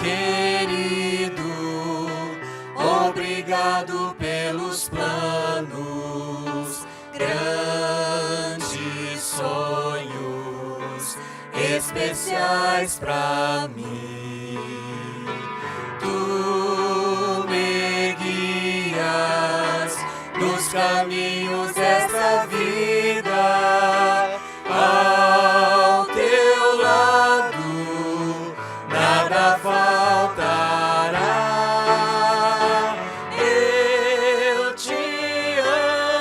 querido, obrigado pelos planos, grandes sonhos especiais pra mim. Tu me guias nos caminhos desta vida, ao teu lado nada faltará. Eu te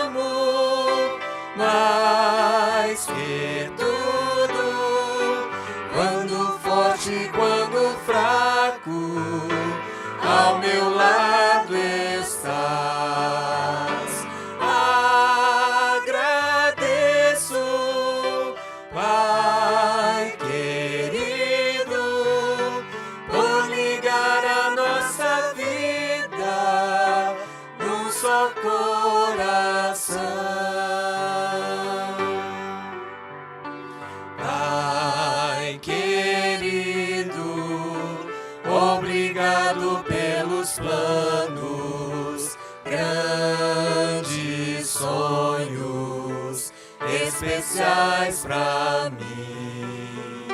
amo mais que tudo, quando forte, quando fraco, ao meu lado estás. Agradeço, Pai querido, por ligar a nossa vida num só coração. Pai querido, obrigado pelos planos, grandes sonhos especiais pra mim.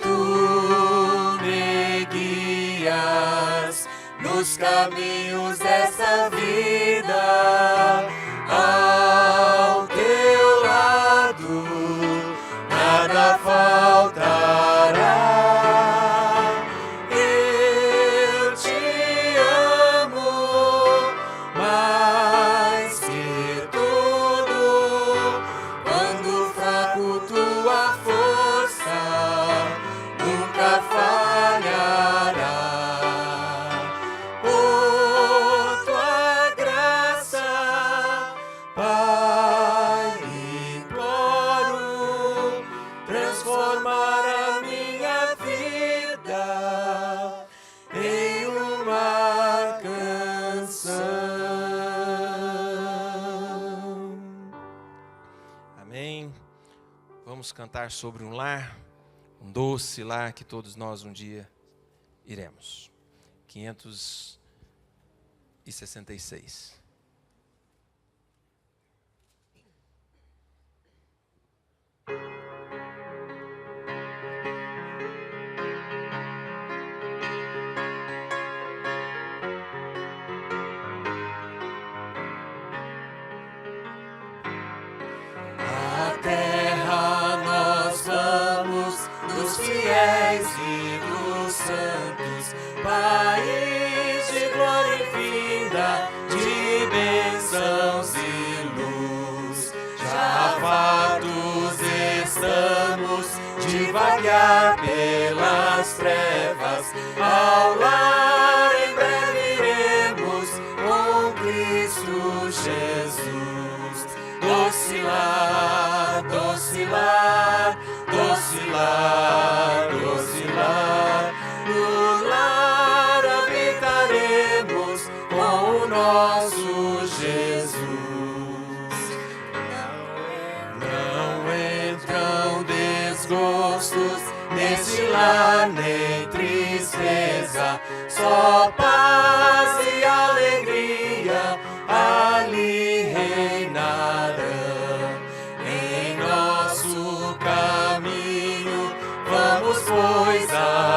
Tu me guias nos caminhos dessa vida, ao teu lado nada faltará. Eu te amo mais que tudo, quando fraco tua força nunca falhará. Por tua graça, Pai, imploro transformar a minha vida em uma canção. Amém. Vamos cantar sobre um lar, um doce lar que todos nós um dia iremos. 566. A terra nós vamos, dos fiéis e dos santos, país de glória e vida, de bênçãos e luz. Já fartos estamos de vagar pelas trevas, ao lar em breve iremos com Cristo Jesus. Doce lar, doce lar, doce lar, doce lar, no lar habitaremos com o nosso Jesus. Não entram desgostos nesse lar, nem tristeza, só paz e alegria ali reinarão. Em nosso caminho vamos, pois,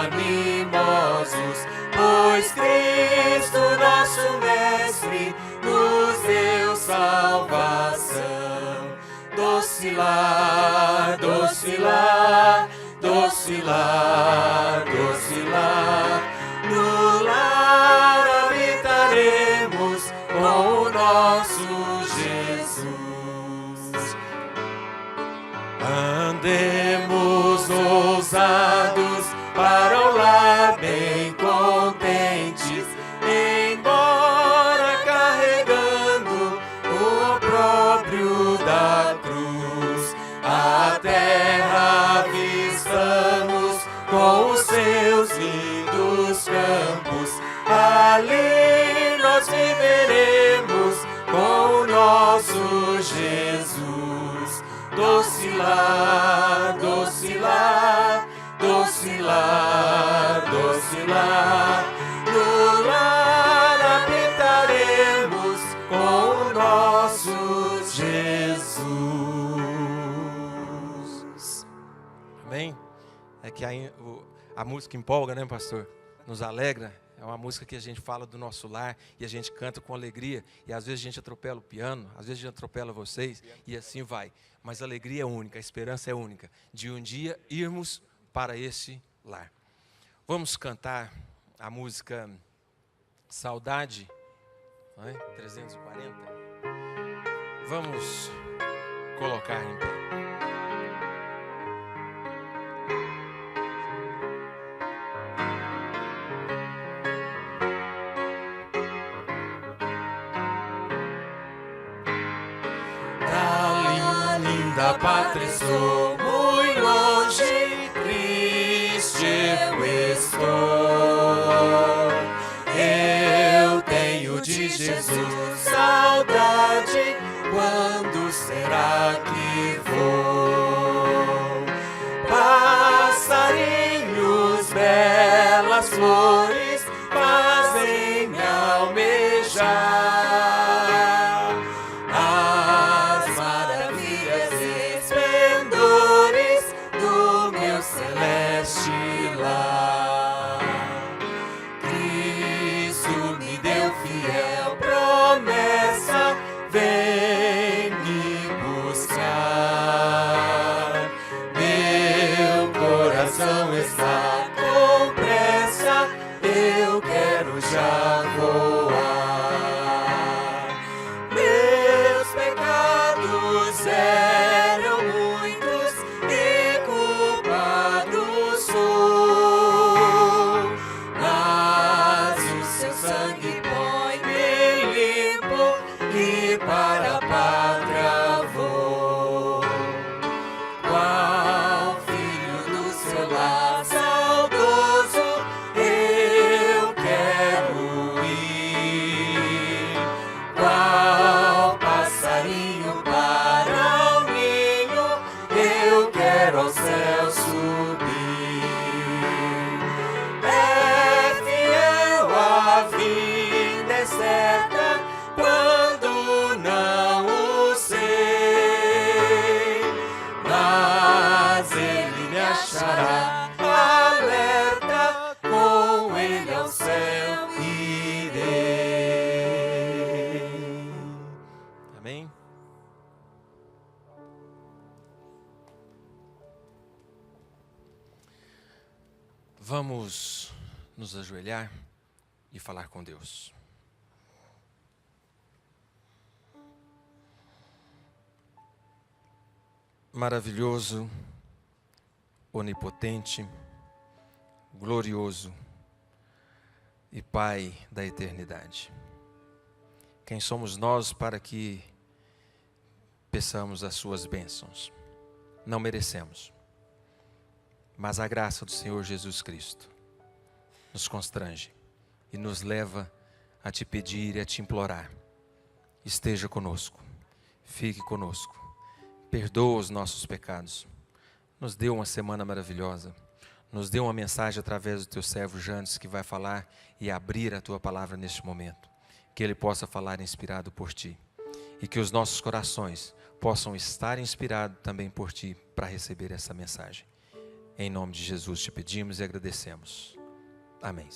animosos, pois Cristo, nosso Mestre, nos deu salvação. Doce lar, doce lar, doce lar, doce lar, no lar habitaremos com o nosso Jesus. Andemos ousados para o lar bem contentes, embora carregando o opróbrio da cruz. A terra avistamos com os seus lindos campos, ali nós viveremos com o nosso Jesus. Doce lar, doce lar, doce doce lar, no lar habitaremos com o nosso Jesus. Amém? É que a música empolga, né, pastor? Nos alegra. É uma música que a gente fala do nosso lar e a gente canta com alegria. E às vezes a gente atropela o piano, às vezes a gente atropela vocês e assim vai. Mas a alegria é única, a esperança é única, de um dia irmos para esse lar. Vamos cantar a música Saudade, não é? 340. Vamos colocar em pé. Da pátria sou muito longe, triste eu estou. Eu tenho de Jesus saudade, quando será que vou? Passarinhos, belas flores, fazem-me almejar Vamos nos ajoelhar e falar com Deus. Maravilhoso, onipotente, glorioso e Pai da eternidade. Quem somos nós para que peçamos as suas bênçãos? Não merecemos. Mas a graça do Senhor Jesus Cristo nos constrange e nos leva a te pedir e a te implorar. Esteja conosco, fique conosco, perdoa os nossos pecados, nos dê uma semana maravilhosa, nos dê uma mensagem através do teu servo Jantes, que vai falar e abrir a tua palavra neste momento, que ele possa falar inspirado por ti e que os nossos corações possam estar inspirados também por ti para receber essa mensagem. Em nome de Jesus te pedimos e agradecemos. Amém.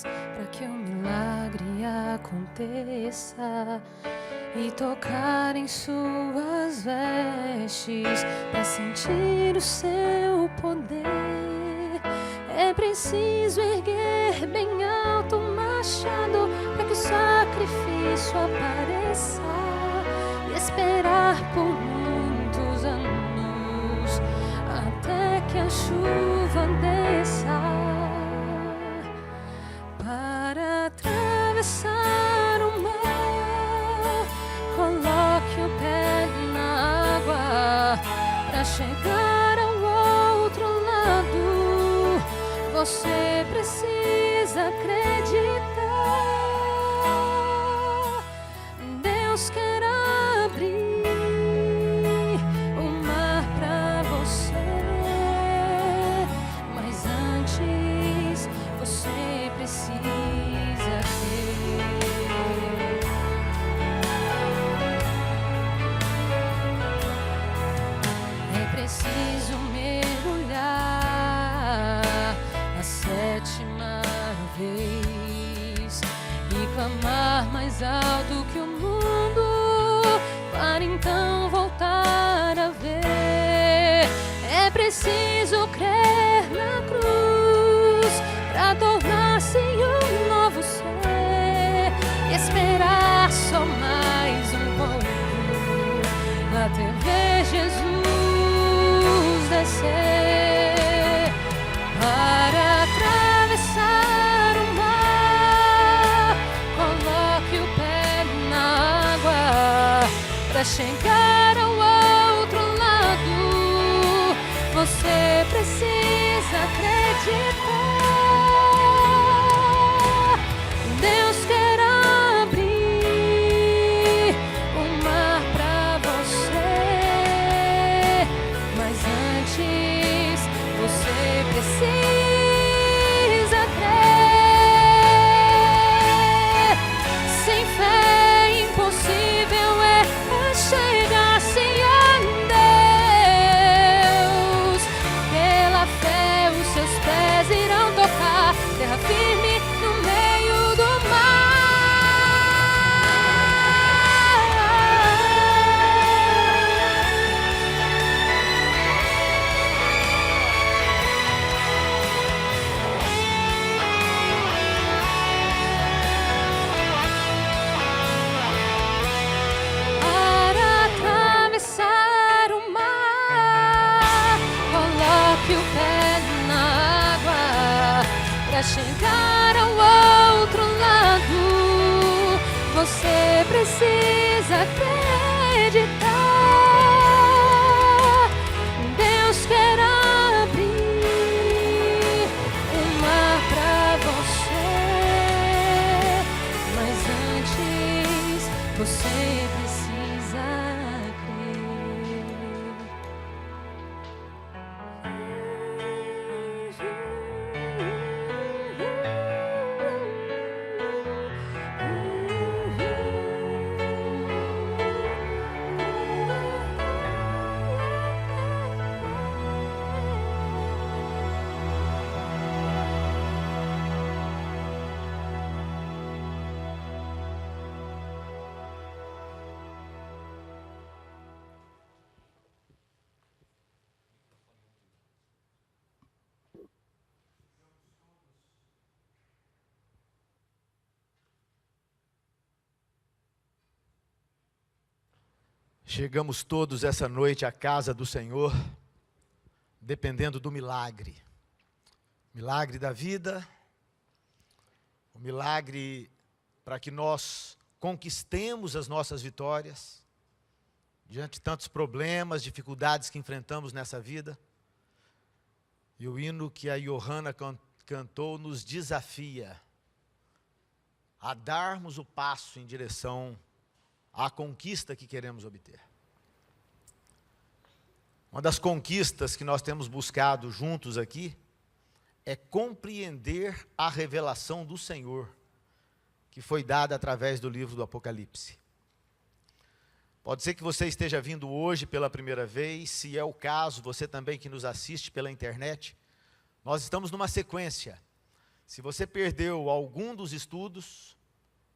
Para que um milagre aconteça e tocar em suas vestes, para sentir o seu poder. É preciso erguer bem alto o machado para que o sacrifício apareça e esperar por muitos anos até que a chuva desça. Para atravessar o mar, coloque o pé na água para chegar ao outro lado. Você precisa acreditar. Deus quer abrir o mar para você, mas antes você precisa crer. É preciso mergulhar a 7ª vez e clamar mais alto que o mundo, para então voltar a ver. É preciso crer na cruz para tornar-se um novo ser e esperar só mais um pouco até ver Jesus descer. Para atravessar o mar, coloque o pé na água para chegar ao outro lado. Você precisa acreditar. Deus quer abrir o mar para você, mas antes você precisa crer. Sem fé impossível é chegar-se a Deus. Pela fé os seus pés irão tocar terra firme no meio do mar. Para atravessar o mar, coloque o pé na água para chegar ao outro lado. Você precisa acreditar. Deus quer abrir o mar para você, mas antes você precisa Chegamos todos essa noite à casa do Senhor, dependendo do milagre. Milagre da vida, o milagre para que nós conquistemos as nossas vitórias, diante de tantos problemas, dificuldades que enfrentamos nessa vida. E o hino que a Johanna cantou nos desafia a darmos o passo em direção à conquista que queremos obter. Uma das conquistas que nós temos buscado juntos aqui é compreender a revelação do Senhor, que foi dada através do livro do Apocalipse. Pode ser que você esteja vindo hoje pela primeira vez, se é o caso, você também que nos assiste pela internet. Nós estamos numa sequência. Se você perdeu algum dos estudos,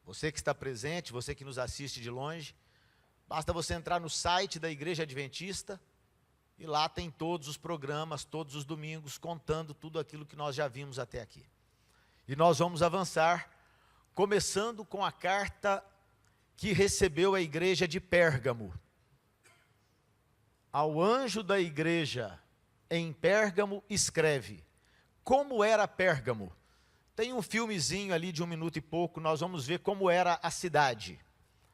você que está presente, você que nos assiste de longe, basta você entrar no site da Igreja Adventista, E lá tem todos os programas, todos os domingos, contando tudo aquilo que nós já vimos até aqui. E nós vamos avançar, começando com a carta que recebeu a igreja de Pérgamo. Ao anjo da igreja em Pérgamo escreve: como era Pérgamo? Tem um filmezinho ali de 1 minuto e pouco, nós vamos ver como era a cidade,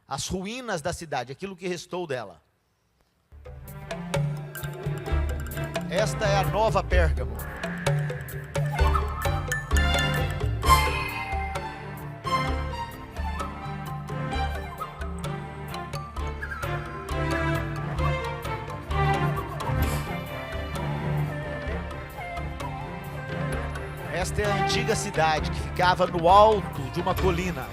as ruínas da cidade, aquilo que restou dela. Esta é a nova Pérgamo. Esta é a antiga cidade que ficava no alto de uma colina.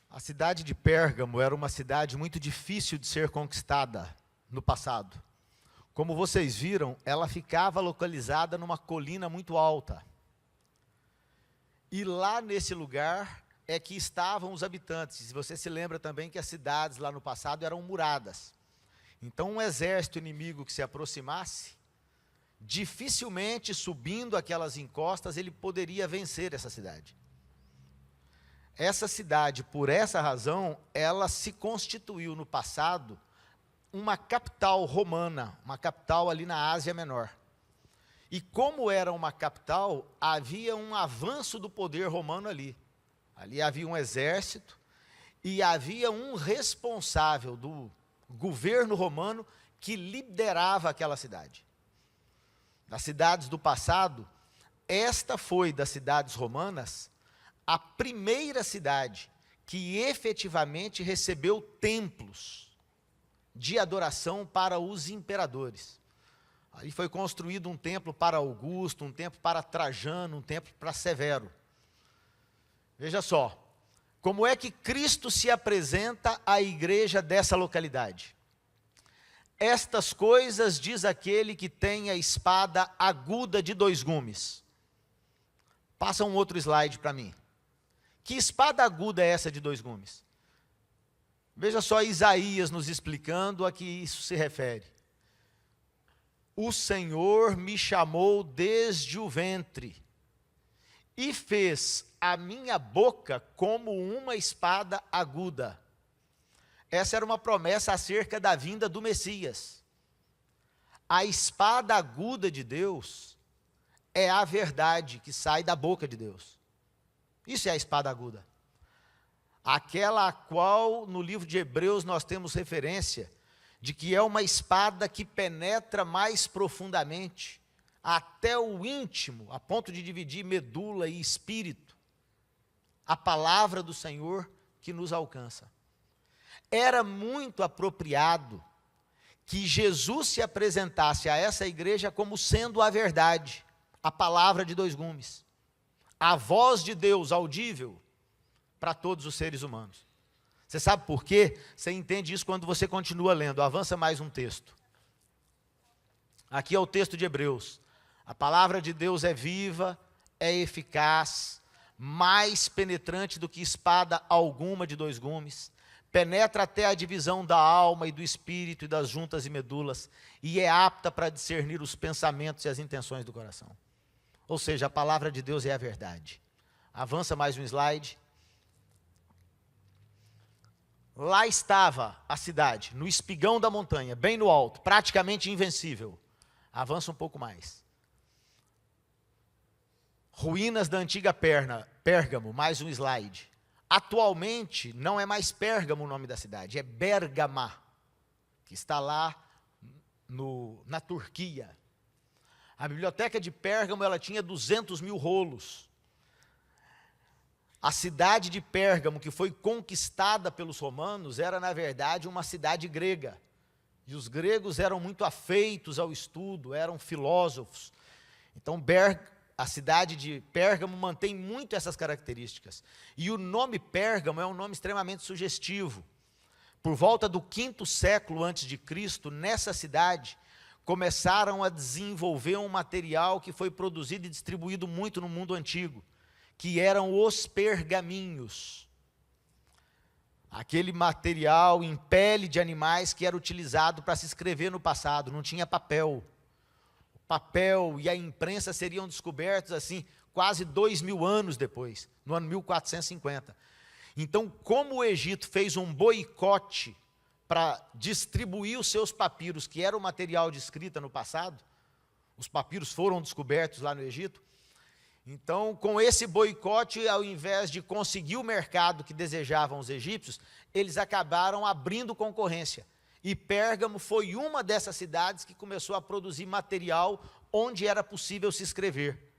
A cidade de Pérgamo era uma cidade muito difícil de ser conquistada no passado. Como vocês viram, ela ficava localizada numa colina muito alta. E lá nesse lugar é que estavam os habitantes. Você se lembra também que as cidades lá no passado eram muradas. Então um exército inimigo que se aproximasse, dificilmente subindo aquelas encostas, ele poderia vencer essa cidade. Essa cidade, por essa razão, ela se constituiu no passado uma capital romana, uma capital ali na Ásia Menor. E como era uma capital, havia um avanço do poder romano ali. Ali havia um exército e havia um responsável do governo romano que liderava aquela cidade. Das cidades do passado, esta foi das cidades romanas a primeira cidade que efetivamente recebeu templos de adoração para os imperadores. Ali foi construído um templo para Augusto, um templo para Trajano, um templo para Severo. Veja só, como é que Cristo se apresenta à igreja dessa localidade? Estas coisas diz aquele que tem a espada aguda de 2 gumes. Passa um outro slide para mim. Que espada aguda é essa de 2 gumes? Veja só Isaías nos explicando a que isso se refere. O Senhor me chamou desde o ventre e fez a minha boca como uma espada aguda. Essa era uma promessa acerca da vinda do Messias. A espada aguda de Deus é a verdade que sai da boca de Deus. Isso é a espada aguda. Aquela a qual no livro de Hebreus nós temos referência de que é uma espada que penetra mais profundamente, até o íntimo, a ponto de dividir medula e espírito. A palavra do Senhor que nos alcança. Era muito apropriado que Jesus se apresentasse a essa igreja como sendo a verdade, a palavra de 2 gumes. A voz de Deus audível para todos os seres humanos. Você sabe por quê? Você entende isso quando você continua lendo. Avança mais um texto. Aqui é o texto de Hebreus. A palavra de Deus é viva, é eficaz, mais penetrante do que espada alguma de 2 gumes, penetra até a divisão da alma e do espírito e das juntas e medulas, e é apta para discernir os pensamentos e as intenções do coração. Ou seja, a palavra de Deus é a verdade. Avança mais um slide. Lá estava a cidade, no espigão da montanha, bem no alto, praticamente invencível. Avança um pouco mais. Ruínas da antiga Pérgamo, mais um slide. Atualmente, não é mais Pérgamo o nome da cidade, é Bérgama, que está lá na Turquia. A biblioteca de Pérgamo, ela tinha 200 mil rolos. A cidade de Pérgamo, que foi conquistada pelos romanos, era, na verdade, uma cidade grega. E os gregos eram muito afeitos ao estudo, eram filósofos. Então, a cidade de Pérgamo mantém muito essas características. E o nome Pérgamo é um nome extremamente sugestivo. Por volta do 5º século antes de Cristo, nessa cidade, começaram a desenvolver um material que foi produzido e distribuído muito no mundo antigo, que eram os pergaminhos. Aquele material em pele de animais que era utilizado para se escrever no passado, não tinha papel. O papel e a imprensa seriam descobertos assim, quase 2000 anos depois, no ano 1450. Então, como o Egito fez um boicote para distribuir os seus papiros, que era o material de escrita no passado, os papiros foram descobertos lá no Egito. Então, com esse boicote, ao invés de conseguir o mercado que desejavam os egípcios, eles acabaram abrindo concorrência. E Pérgamo foi uma dessas cidades que começou a produzir material onde era possível se escrever.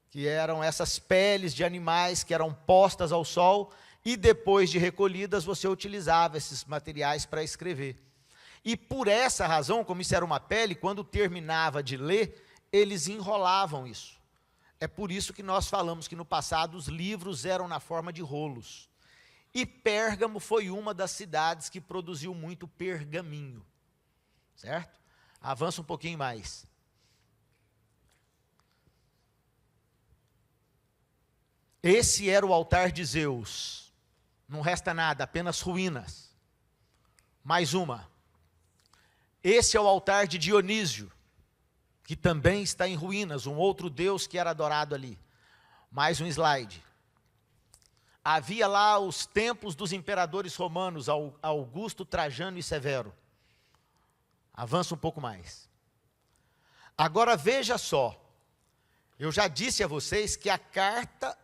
Que eram essas peles de animais que eram postas ao sol e depois de recolhidas você utilizava esses materiais para escrever. E por essa razão, como isso era uma pele, quando terminava de ler, eles enrolavam isso. É por isso que nós falamos que no passado os livros eram na forma de rolos. E Pérgamo foi uma das cidades que produziu muito pergaminho. Certo? Avança um pouquinho mais. Esse era o altar de Zeus. Não resta nada, apenas ruínas. Mais uma. Esse é o altar de Dionísio, que também está em ruínas, um outro deus que era adorado ali. Mais um slide. Havia lá os templos dos imperadores romanos, Augusto, Trajano e Severo. Avança um pouco mais. Agora veja só, eu já disse a vocês que a carta,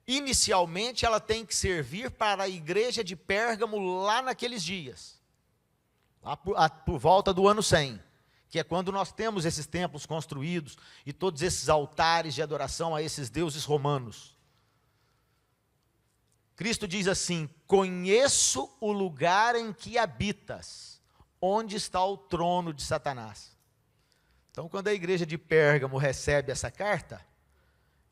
inicialmente, ela tem que servir para a igreja de Pérgamo lá naqueles dias, lá por volta do ano 100, que é quando nós temos esses templos construídos e todos esses altares de adoração a esses deuses romanos. Cristo diz assim: conheço o lugar em que habitas, onde está o trono de Satanás. Então, quando a igreja de Pérgamo recebe essa carta,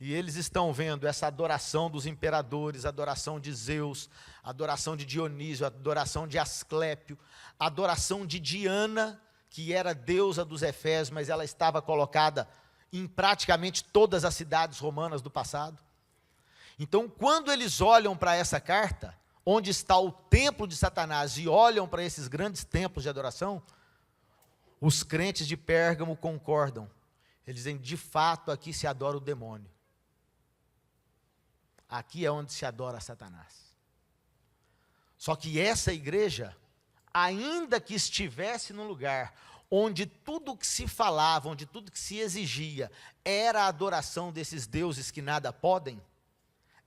e eles estão vendo essa adoração dos imperadores, adoração de Zeus, adoração de Dionísio, adoração de Asclépio, adoração de Diana, que era deusa dos Efésios, mas ela estava colocada em praticamente todas as cidades romanas do passado. Então, quando eles olham para essa carta, onde está o templo de Satanás, e olham para esses grandes templos de adoração, os crentes de Pérgamo concordam. Eles dizem: de fato, aqui se adora o demônio. Aqui é onde se adora Satanás. Só que essa igreja, ainda que estivesse num lugar onde tudo que se falava, onde tudo que se exigia, era a adoração desses deuses que nada podem,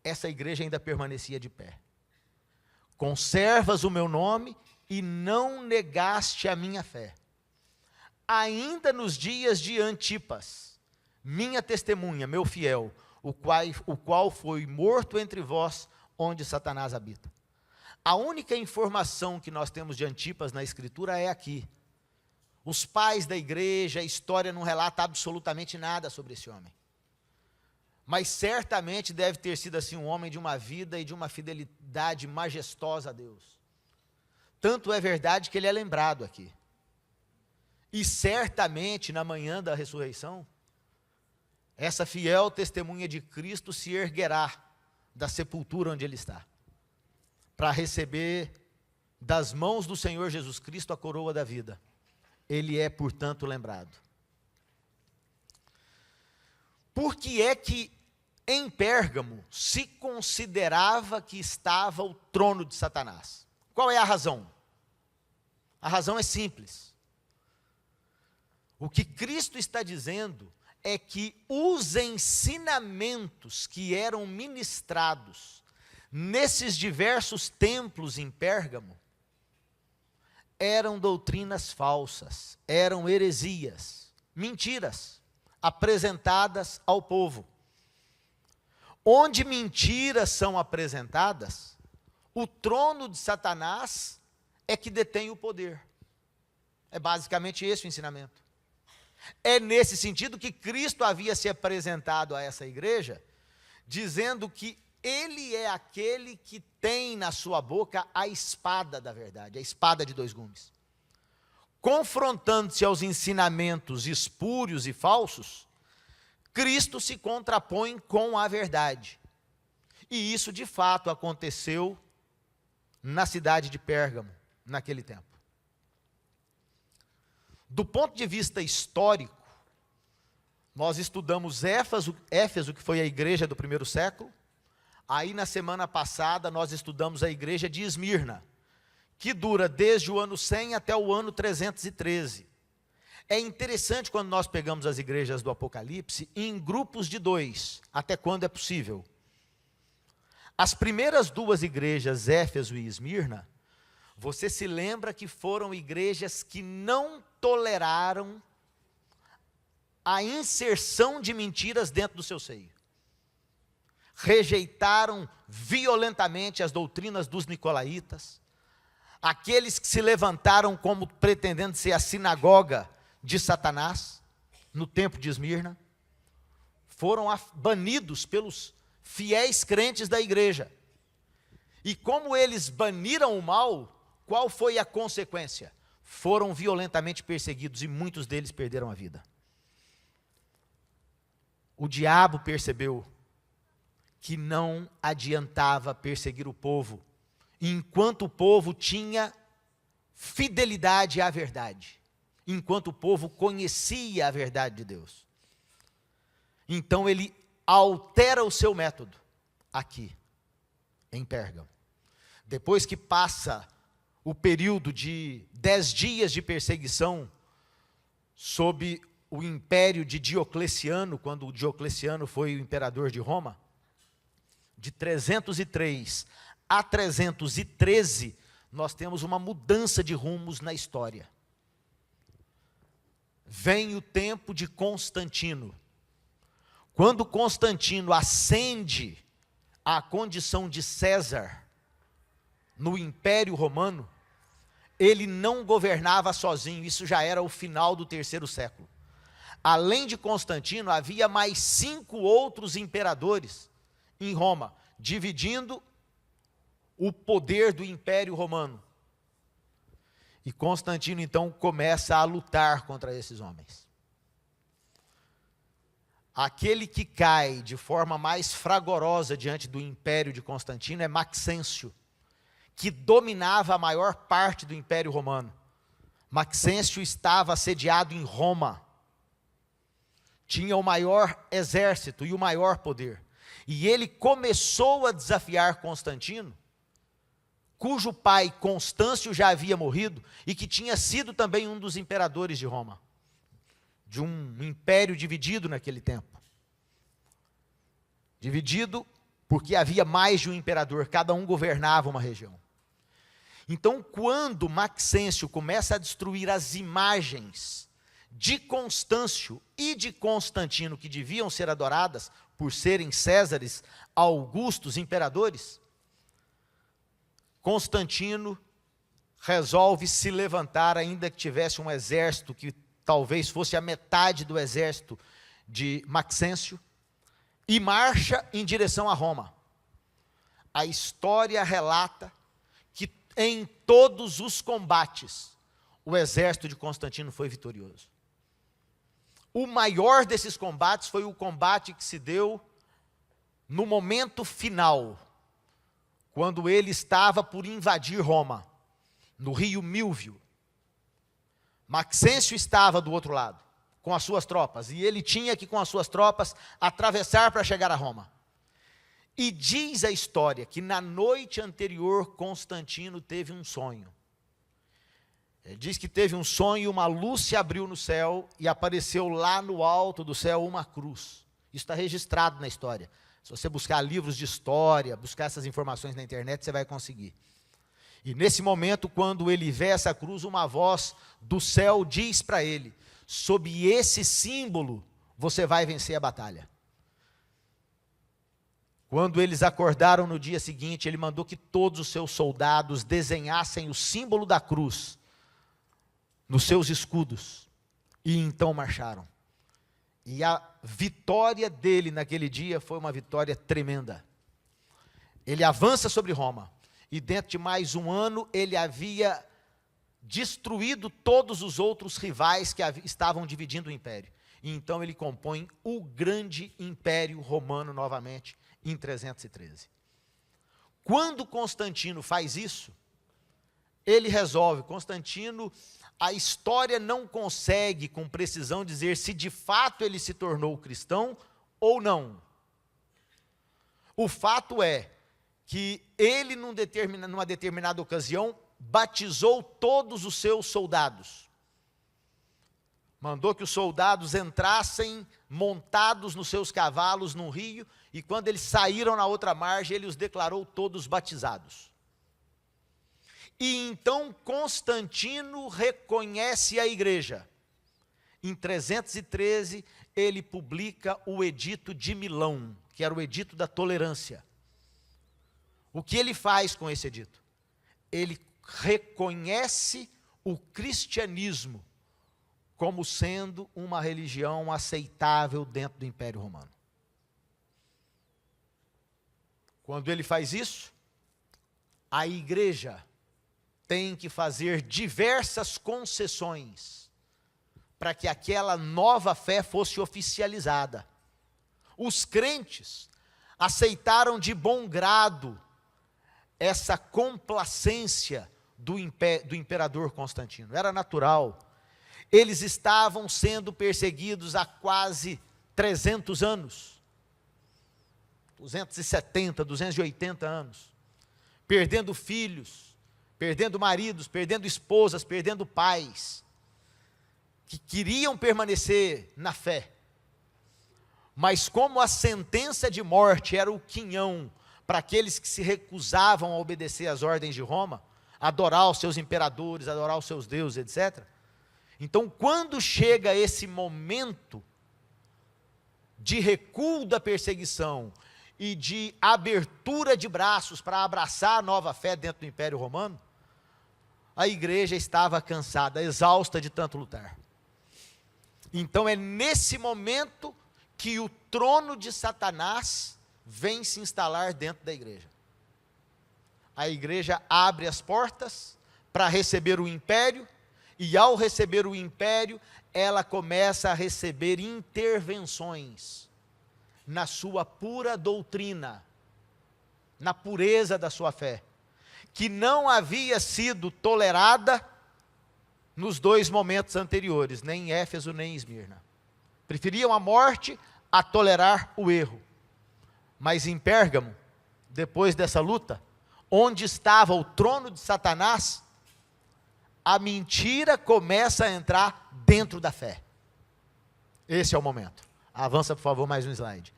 essa igreja ainda permanecia de pé. Conservas o meu nome e não negaste a minha fé. Ainda nos dias de Antipas, minha testemunha, meu fiel, o qual foi morto entre vós, onde Satanás habita. A única informação que nós temos de Antipas na Escritura é aqui. Os pais da igreja, a história não relata absolutamente nada sobre esse homem. Mas certamente deve ter sido assim um homem de uma vida e de uma fidelidade majestosa a Deus. Tanto é verdade que ele é lembrado aqui. E certamente na manhã da ressurreição, essa fiel testemunha de Cristo se erguerá da sepultura onde ele está, para receber das mãos do Senhor Jesus Cristo a coroa da vida. Ele é, portanto, lembrado. Por que é que em Pérgamo se considerava que estava o trono de Satanás? Qual é a razão? A razão é simples. O que Cristo está dizendo é que os ensinamentos que eram ministrados nesses diversos templos em Pérgamo eram doutrinas falsas, eram heresias, mentiras apresentadas ao povo. Onde mentiras são apresentadas, o trono de Satanás é que detém o poder. É basicamente esse o ensinamento. É nesse sentido que Cristo havia se apresentado a essa igreja, dizendo que ele é aquele que tem na sua boca a espada da verdade, a espada de dois gumes. Confrontando-se aos ensinamentos espúrios e falsos, Cristo se contrapõe com a verdade. E isso de fato aconteceu na cidade de Pérgamo, naquele tempo. Do ponto de vista histórico, nós estudamos Éfeso, que foi a igreja do primeiro século. Aí na semana passada nós estudamos a igreja de Esmirna, que dura desde o ano 100 até o ano 313. É interessante quando nós pegamos as igrejas do Apocalipse em grupos de 2, até quando é possível. As primeiras duas igrejas, Éfeso e Esmirna, você se lembra que foram igrejas que não toleraram a inserção de mentiras dentro do seu seio. Rejeitaram violentamente as doutrinas dos nicolaítas, aqueles que se levantaram como pretendendo ser a sinagoga de Satanás, no templo de Esmirna, foram banidos pelos fiéis crentes da igreja. E como eles baniram o mal, qual foi a consequência? Foram violentamente perseguidos e muitos deles perderam a vida. O diabo percebeu que não adiantava perseguir o povo, enquanto o povo tinha fidelidade à verdade, enquanto o povo conhecia a verdade de Deus. Então ele altera o seu método aqui, em Pérgamo. Depois que passa o período de 10 dias de perseguição sob o império de Diocleciano, quando Diocleciano foi o imperador de Roma, de 303 a 313, nós temos uma mudança de rumos na história. Vem o tempo de Constantino. Quando Constantino ascende à condição de César no Império Romano, ele não governava sozinho, isso já era o final do terceiro século. Além de Constantino, havia mais 5 outros imperadores em Roma, dividindo o poder do Império Romano. E Constantino então começa a lutar contra esses homens. Aquele que cai de forma mais fragorosa diante do império de Constantino é Maxêncio, que dominava a maior parte do Império Romano. Maxêncio estava assediado em Roma, tinha o maior exército e o maior poder. E ele começou a desafiar Constantino, cujo pai Constâncio já havia morrido e que tinha sido também um dos imperadores de Roma, de um império dividido naquele tempo. Dividido porque havia mais de um imperador, cada um governava uma região. Então, quando Maxêncio começa a destruir as imagens de Constâncio e de Constantino, que deviam ser adoradas por serem Césares, Augustos, imperadores, Constantino resolve se levantar, ainda que tivesse um exército que talvez fosse a metade do exército de Maxêncio, e marcha em direção a Roma. A história relata que em todos os combates, o exército de Constantino foi vitorioso. O maior desses combates foi o combate que se deu no momento final, quando ele estava por invadir Roma, no rio Milvio. Maxêncio estava do outro lado, com as suas tropas, e ele tinha que, com as suas tropas, atravessar para chegar a Roma. E diz a história que na noite anterior, Constantino teve um sonho. Ele diz que teve um sonho e uma luz se abriu no céu e apareceu lá no alto do céu uma cruz. Isso está registrado na história. Se você buscar livros de história, buscar essas informações na internet, você vai conseguir. E nesse momento, quando ele vê essa cruz, uma voz do céu diz para ele: sob esse símbolo, você vai vencer a batalha. Quando eles acordaram no dia seguinte, ele mandou que todos os seus soldados desenhassem o símbolo da cruz nos seus escudos, e então marcharam. E a vitória dele naquele dia foi uma vitória tremenda. Ele avança sobre Roma, e dentro de mais um ano, ele havia destruído todos os outros rivais que estavam dividindo o império. E então ele compõe o grande império romano novamente, em 313. Quando Constantino faz isso, ele resolve. Constantino, a história não consegue com precisão dizer se de fato ele se tornou cristão ou não. O fato é que ele, numa determinada ocasião, batizou todos os seus soldados. Mandou que os soldados entrassem montados nos seus cavalos num rio, e quando eles saíram na outra margem, ele os declarou todos batizados. E então Constantino reconhece a igreja. Em 313, ele publica o Edito de Milão, que era o Edito da Tolerância. O que ele faz com esse edito? Ele reconhece o cristianismo como sendo uma religião aceitável dentro do Império Romano. Quando ele faz isso, a igreja tem que fazer diversas concessões para que aquela nova fé fosse oficializada. Os crentes aceitaram de bom grado essa complacência do imperador Constantino. Era natural. Eles estavam sendo perseguidos há quase 300 anos. 270, 280 anos. Perdendo filhos, perdendo maridos, perdendo esposas, perdendo pais, que queriam permanecer na fé. Mas como a sentença de morte era o quinhão para aqueles que se recusavam a obedecer às ordens de Roma, adorar os seus imperadores, adorar os seus deuses, etc. Então, quando chega esse momento de recuo da perseguição e de abertura de braços para abraçar a nova fé dentro do Império Romano, a igreja estava cansada, exausta de tanto lutar. Então é nesse momento que o trono de Satanás vem se instalar dentro da igreja. A igreja abre as portas para receber o império, e ao receber o império, ela começa a receber intervenções na sua pura doutrina, na pureza da sua fé, que não havia sido tolerada nos dois momentos anteriores, nem em Éfeso nem em Esmirna. Preferiam a morte a tolerar o erro. Mas em Pérgamo, depois dessa luta, onde estava o trono de Satanás, a mentira começa a entrar dentro da fé. Esse é o momento. Avança, por favor, mais um slide.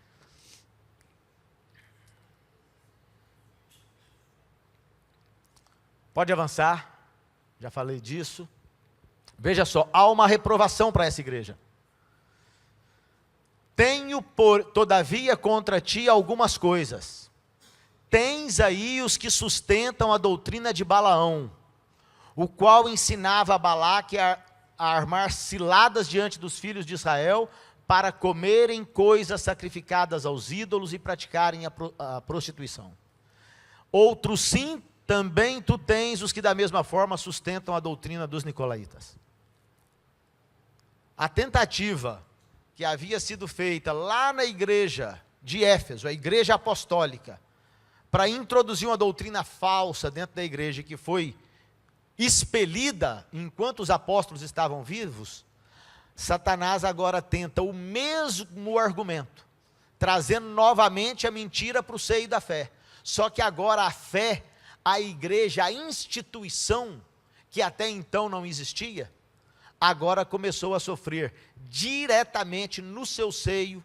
Pode avançar, já falei disso. Veja só, há uma reprovação para essa igreja. Tenho, todavia, contra ti algumas coisas. Tens aí os que sustentam a doutrina de Balaão, o qual ensinava a Balaque a armar ciladas diante dos filhos de Israel, para comerem coisas sacrificadas aos ídolos e praticarem a prostituição. Outros sim, também tu tens os que da mesma forma sustentam a doutrina dos nicolaítas. A tentativa que havia sido feita lá na igreja de Éfeso, a igreja apostólica, para introduzir uma doutrina falsa dentro da igreja, que foi expelida enquanto os apóstolos estavam vivos, Satanás agora tenta o mesmo argumento, trazendo novamente a mentira para o seio da fé. Só que agora a fé, a igreja, a instituição, que até então não existia, agora começou a sofrer diretamente no seu seio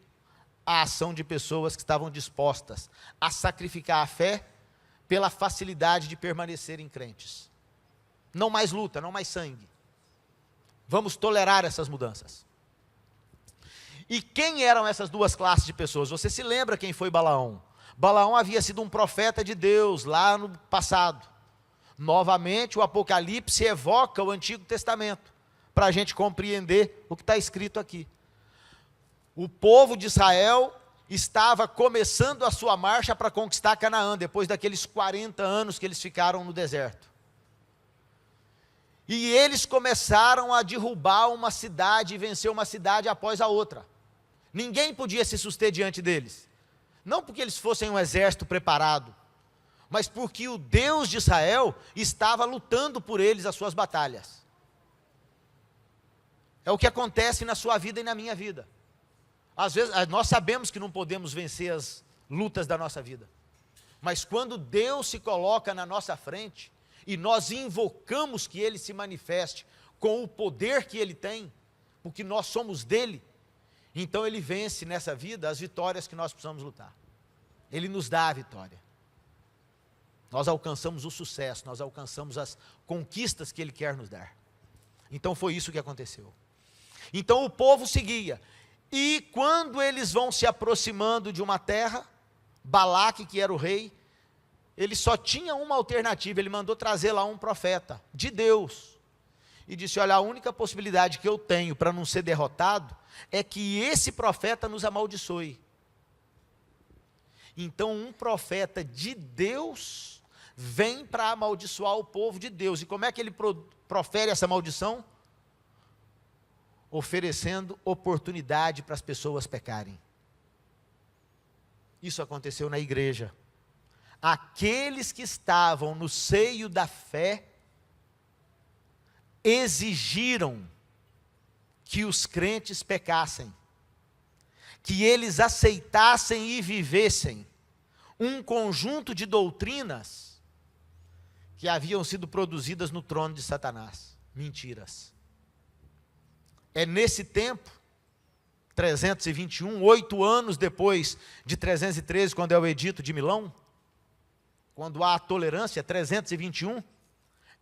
a ação de pessoas que estavam dispostas a sacrificar a fé pela facilidade de permanecerem crentes. Não mais luta, não mais sangue. Vamos tolerar essas mudanças. E quem eram essas duas classes de pessoas? Você se lembra quem foi Balaão? Balaão havia sido um profeta de Deus lá no passado. Novamente o Apocalipse evoca o Antigo Testamento, para a gente compreender o que está escrito aqui. O povo de Israel estava começando a sua marcha para conquistar Canaã, depois daqueles 40 anos que eles ficaram no deserto. E eles começaram a derrubar uma cidade e vencer uma cidade após a outra. Ninguém podia se suster diante deles. Não porque eles fossem um exército preparado, mas porque o Deus de Israel estava lutando por eles as suas batalhas. É o que acontece na sua vida e na minha vida. Às vezes, nós sabemos que não podemos vencer as lutas da nossa vida. Mas quando Deus se coloca na nossa frente, e nós invocamos que Ele se manifeste com o poder que Ele tem, porque nós somos dEle, então Ele vence nessa vida as vitórias que nós precisamos lutar. Ele nos dá a vitória. Nós alcançamos o sucesso, nós alcançamos as conquistas que Ele quer nos dar. Então foi isso que aconteceu. Então o povo seguia, e quando eles vão se aproximando de uma terra, Balaque, que era o rei, ele só tinha uma alternativa, ele mandou trazer lá um profeta de Deus, e disse: olha, a única possibilidade que eu tenho para não ser derrotado, é que esse profeta nos amaldiçoe. Então um profeta de Deus vem para amaldiçoar o povo de Deus. E como é que ele profere essa maldição? Oferecendo oportunidade para as pessoas pecarem. Isso aconteceu na igreja. Aqueles que estavam no seio da fé exigiram que os crentes pecassem, que eles aceitassem e vivessem um conjunto de doutrinas que haviam sido produzidas no trono de Satanás. Mentiras. É nesse tempo, 321, 8 anos depois de 313, quando é o Edito de Milão, quando há a tolerância, 321,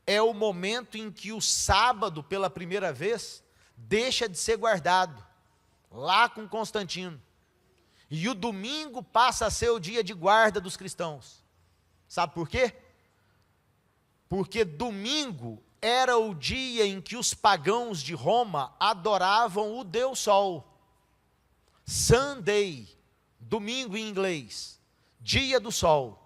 é o momento em que o sábado, pela primeira vez, deixa de ser guardado, lá com Constantino. E o domingo passa a ser o dia de guarda dos cristãos. Sabe por quê? Porque domingo era o dia em que os pagãos de Roma adoravam o Deus Sol. Sunday, domingo em inglês, dia do sol.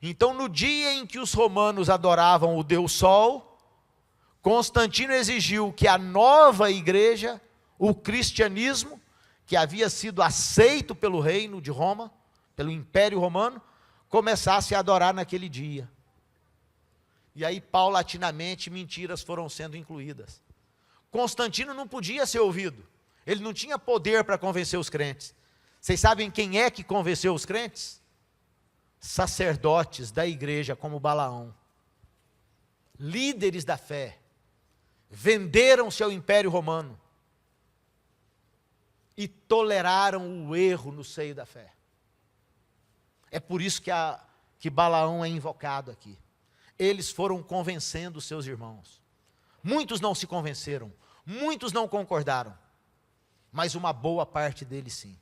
Então, no dia em que os romanos adoravam o Deus Sol, Constantino exigiu que a nova igreja, o cristianismo, que havia sido aceito pelo reino de Roma, pelo Império Romano, começasse a adorar naquele dia. E aí, paulatinamente, mentiras foram sendo incluídas. Constantino não podia ser ouvido. Ele não tinha poder para convencer os crentes. Vocês sabem quem é que convenceu os crentes? Sacerdotes da igreja como Balaão. Líderes da fé. Venderam-se ao Império Romano. E toleraram o erro no seio da fé. É por isso que Balaão é invocado aqui. Eles foram convencendo os seus irmãos. Muitos não se convenceram, muitos não concordaram, mas uma boa parte deles sim.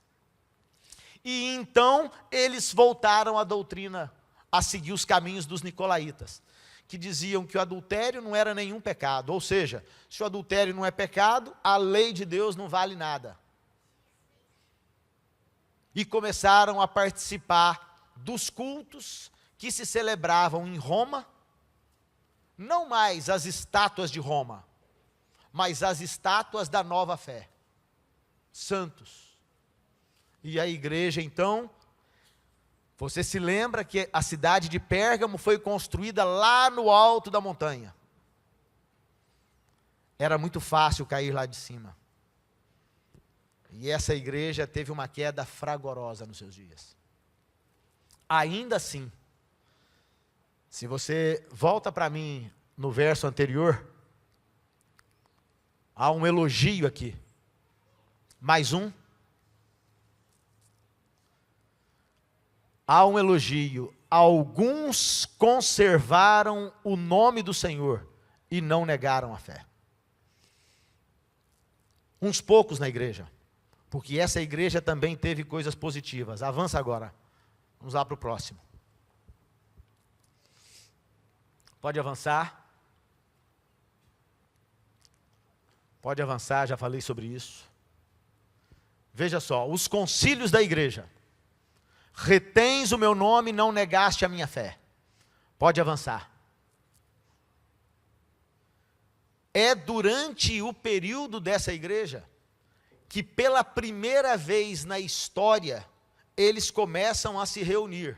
E então eles voltaram à doutrina, a seguir os caminhos dos nicolaítas, que diziam que o adultério não era nenhum pecado, ou seja, se o adultério não é pecado, a lei de Deus não vale nada. E começaram a participar dos cultos que se celebravam em Roma, não mais as estátuas de Roma, mas as estátuas da nova fé. santos. E a igreja, então, você se lembra que a cidade de Pérgamo foi construída lá no alto da montanha. Era muito fácil cair lá de cima. E essa igreja teve uma queda fragorosa nos seus dias. Ainda assim, se você volta para mim no verso anterior, há um elogio aqui. Mais um. Há um elogio. Alguns conservaram o nome do Senhor e não negaram a fé. Uns poucos na igreja. Porque essa igreja também teve coisas positivas. Avança agora. Vamos lá para o próximo. Pode avançar. Pode avançar, já falei sobre isso. Veja só, os concílios da igreja. Retens o meu nome e não negaste a minha fé. Pode avançar. É durante o período dessa igreja que pela primeira vez na história eles começam a se reunir.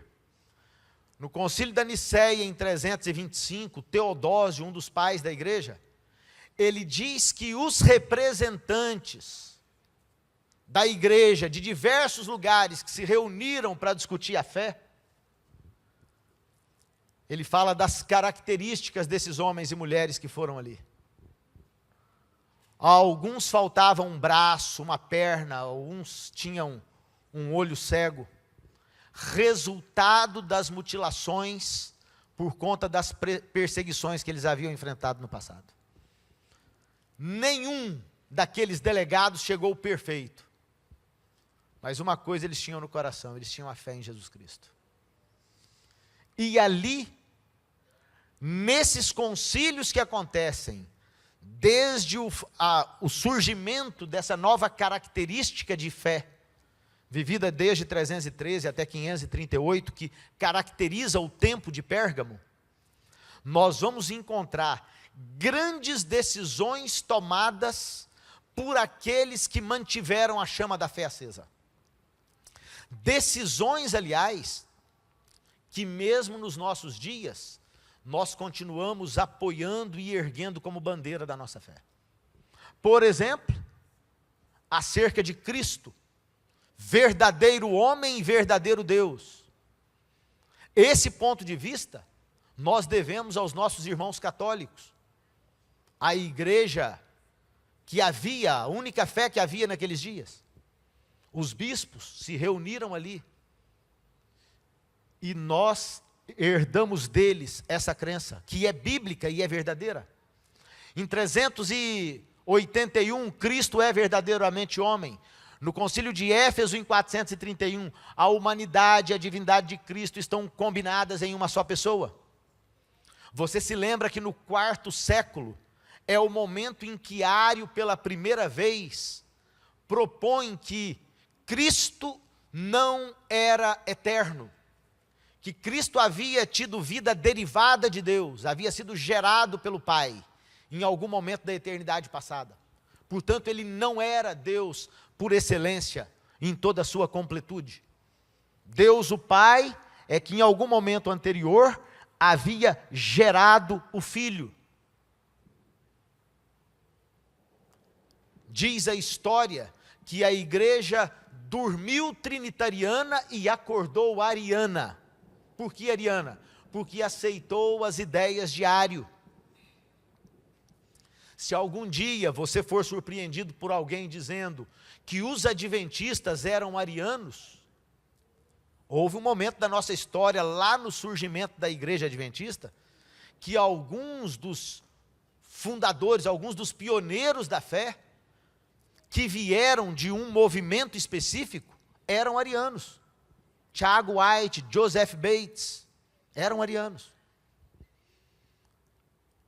No concílio da Nicéia em 325, Teodósio, um dos pais da igreja, ele diz que os representantes da igreja de diversos lugares que se reuniram para discutir a fé, ele fala das características desses homens e mulheres que foram ali. A alguns faltava um braço, uma perna, alguns tinham um olho cego, resultado das mutilações por conta das perseguições que eles haviam enfrentado no passado. Nenhum daqueles delegados chegou perfeito, mas uma coisa eles tinham no coração, eles tinham a fé em Jesus Cristo. E ali, nesses concílios que acontecem, desde o surgimento dessa nova característica de fé, vivida desde 313 até 538, que caracteriza o tempo de Pérgamo, nós vamos encontrar grandes decisões tomadas por aqueles que mantiveram a chama da fé acesa. Decisões, aliás, que mesmo nos nossos dias, nós continuamos apoiando e erguendo como bandeira da nossa fé. Por exemplo, acerca de Cristo, verdadeiro homem e verdadeiro Deus. Esse ponto de vista, nós devemos aos nossos irmãos católicos. A igreja que havia, a única fé que havia naqueles dias. Os bispos se reuniram ali. E nós herdamos deles essa crença, que é bíblica e é verdadeira. Em 381, Cristo é verdadeiramente homem. No concílio de Éfeso, em 431, a humanidade e a divindade de Cristo estão combinadas em uma só pessoa. Você se lembra que no quarto século, é o momento em que Ário, pela primeira vez, propõe que Cristo não era eterno, que Cristo havia tido vida derivada de Deus, havia sido gerado pelo Pai, em algum momento da eternidade passada. Portanto, ele não era Deus por excelência, em toda a sua completude. Deus, o Pai, é que em algum momento anterior, havia gerado o Filho. Diz a história que a igreja dormiu trinitariana e acordou ariana. Por que ariana? Porque aceitou as ideias de Ário. Se algum dia você for surpreendido por alguém dizendo que os adventistas eram arianos, houve um momento da nossa história, lá no surgimento da igreja adventista, que alguns dos fundadores, alguns dos pioneiros da fé, que vieram de um movimento específico, eram arianos. Tiago White, Joseph Bates, eram arianos.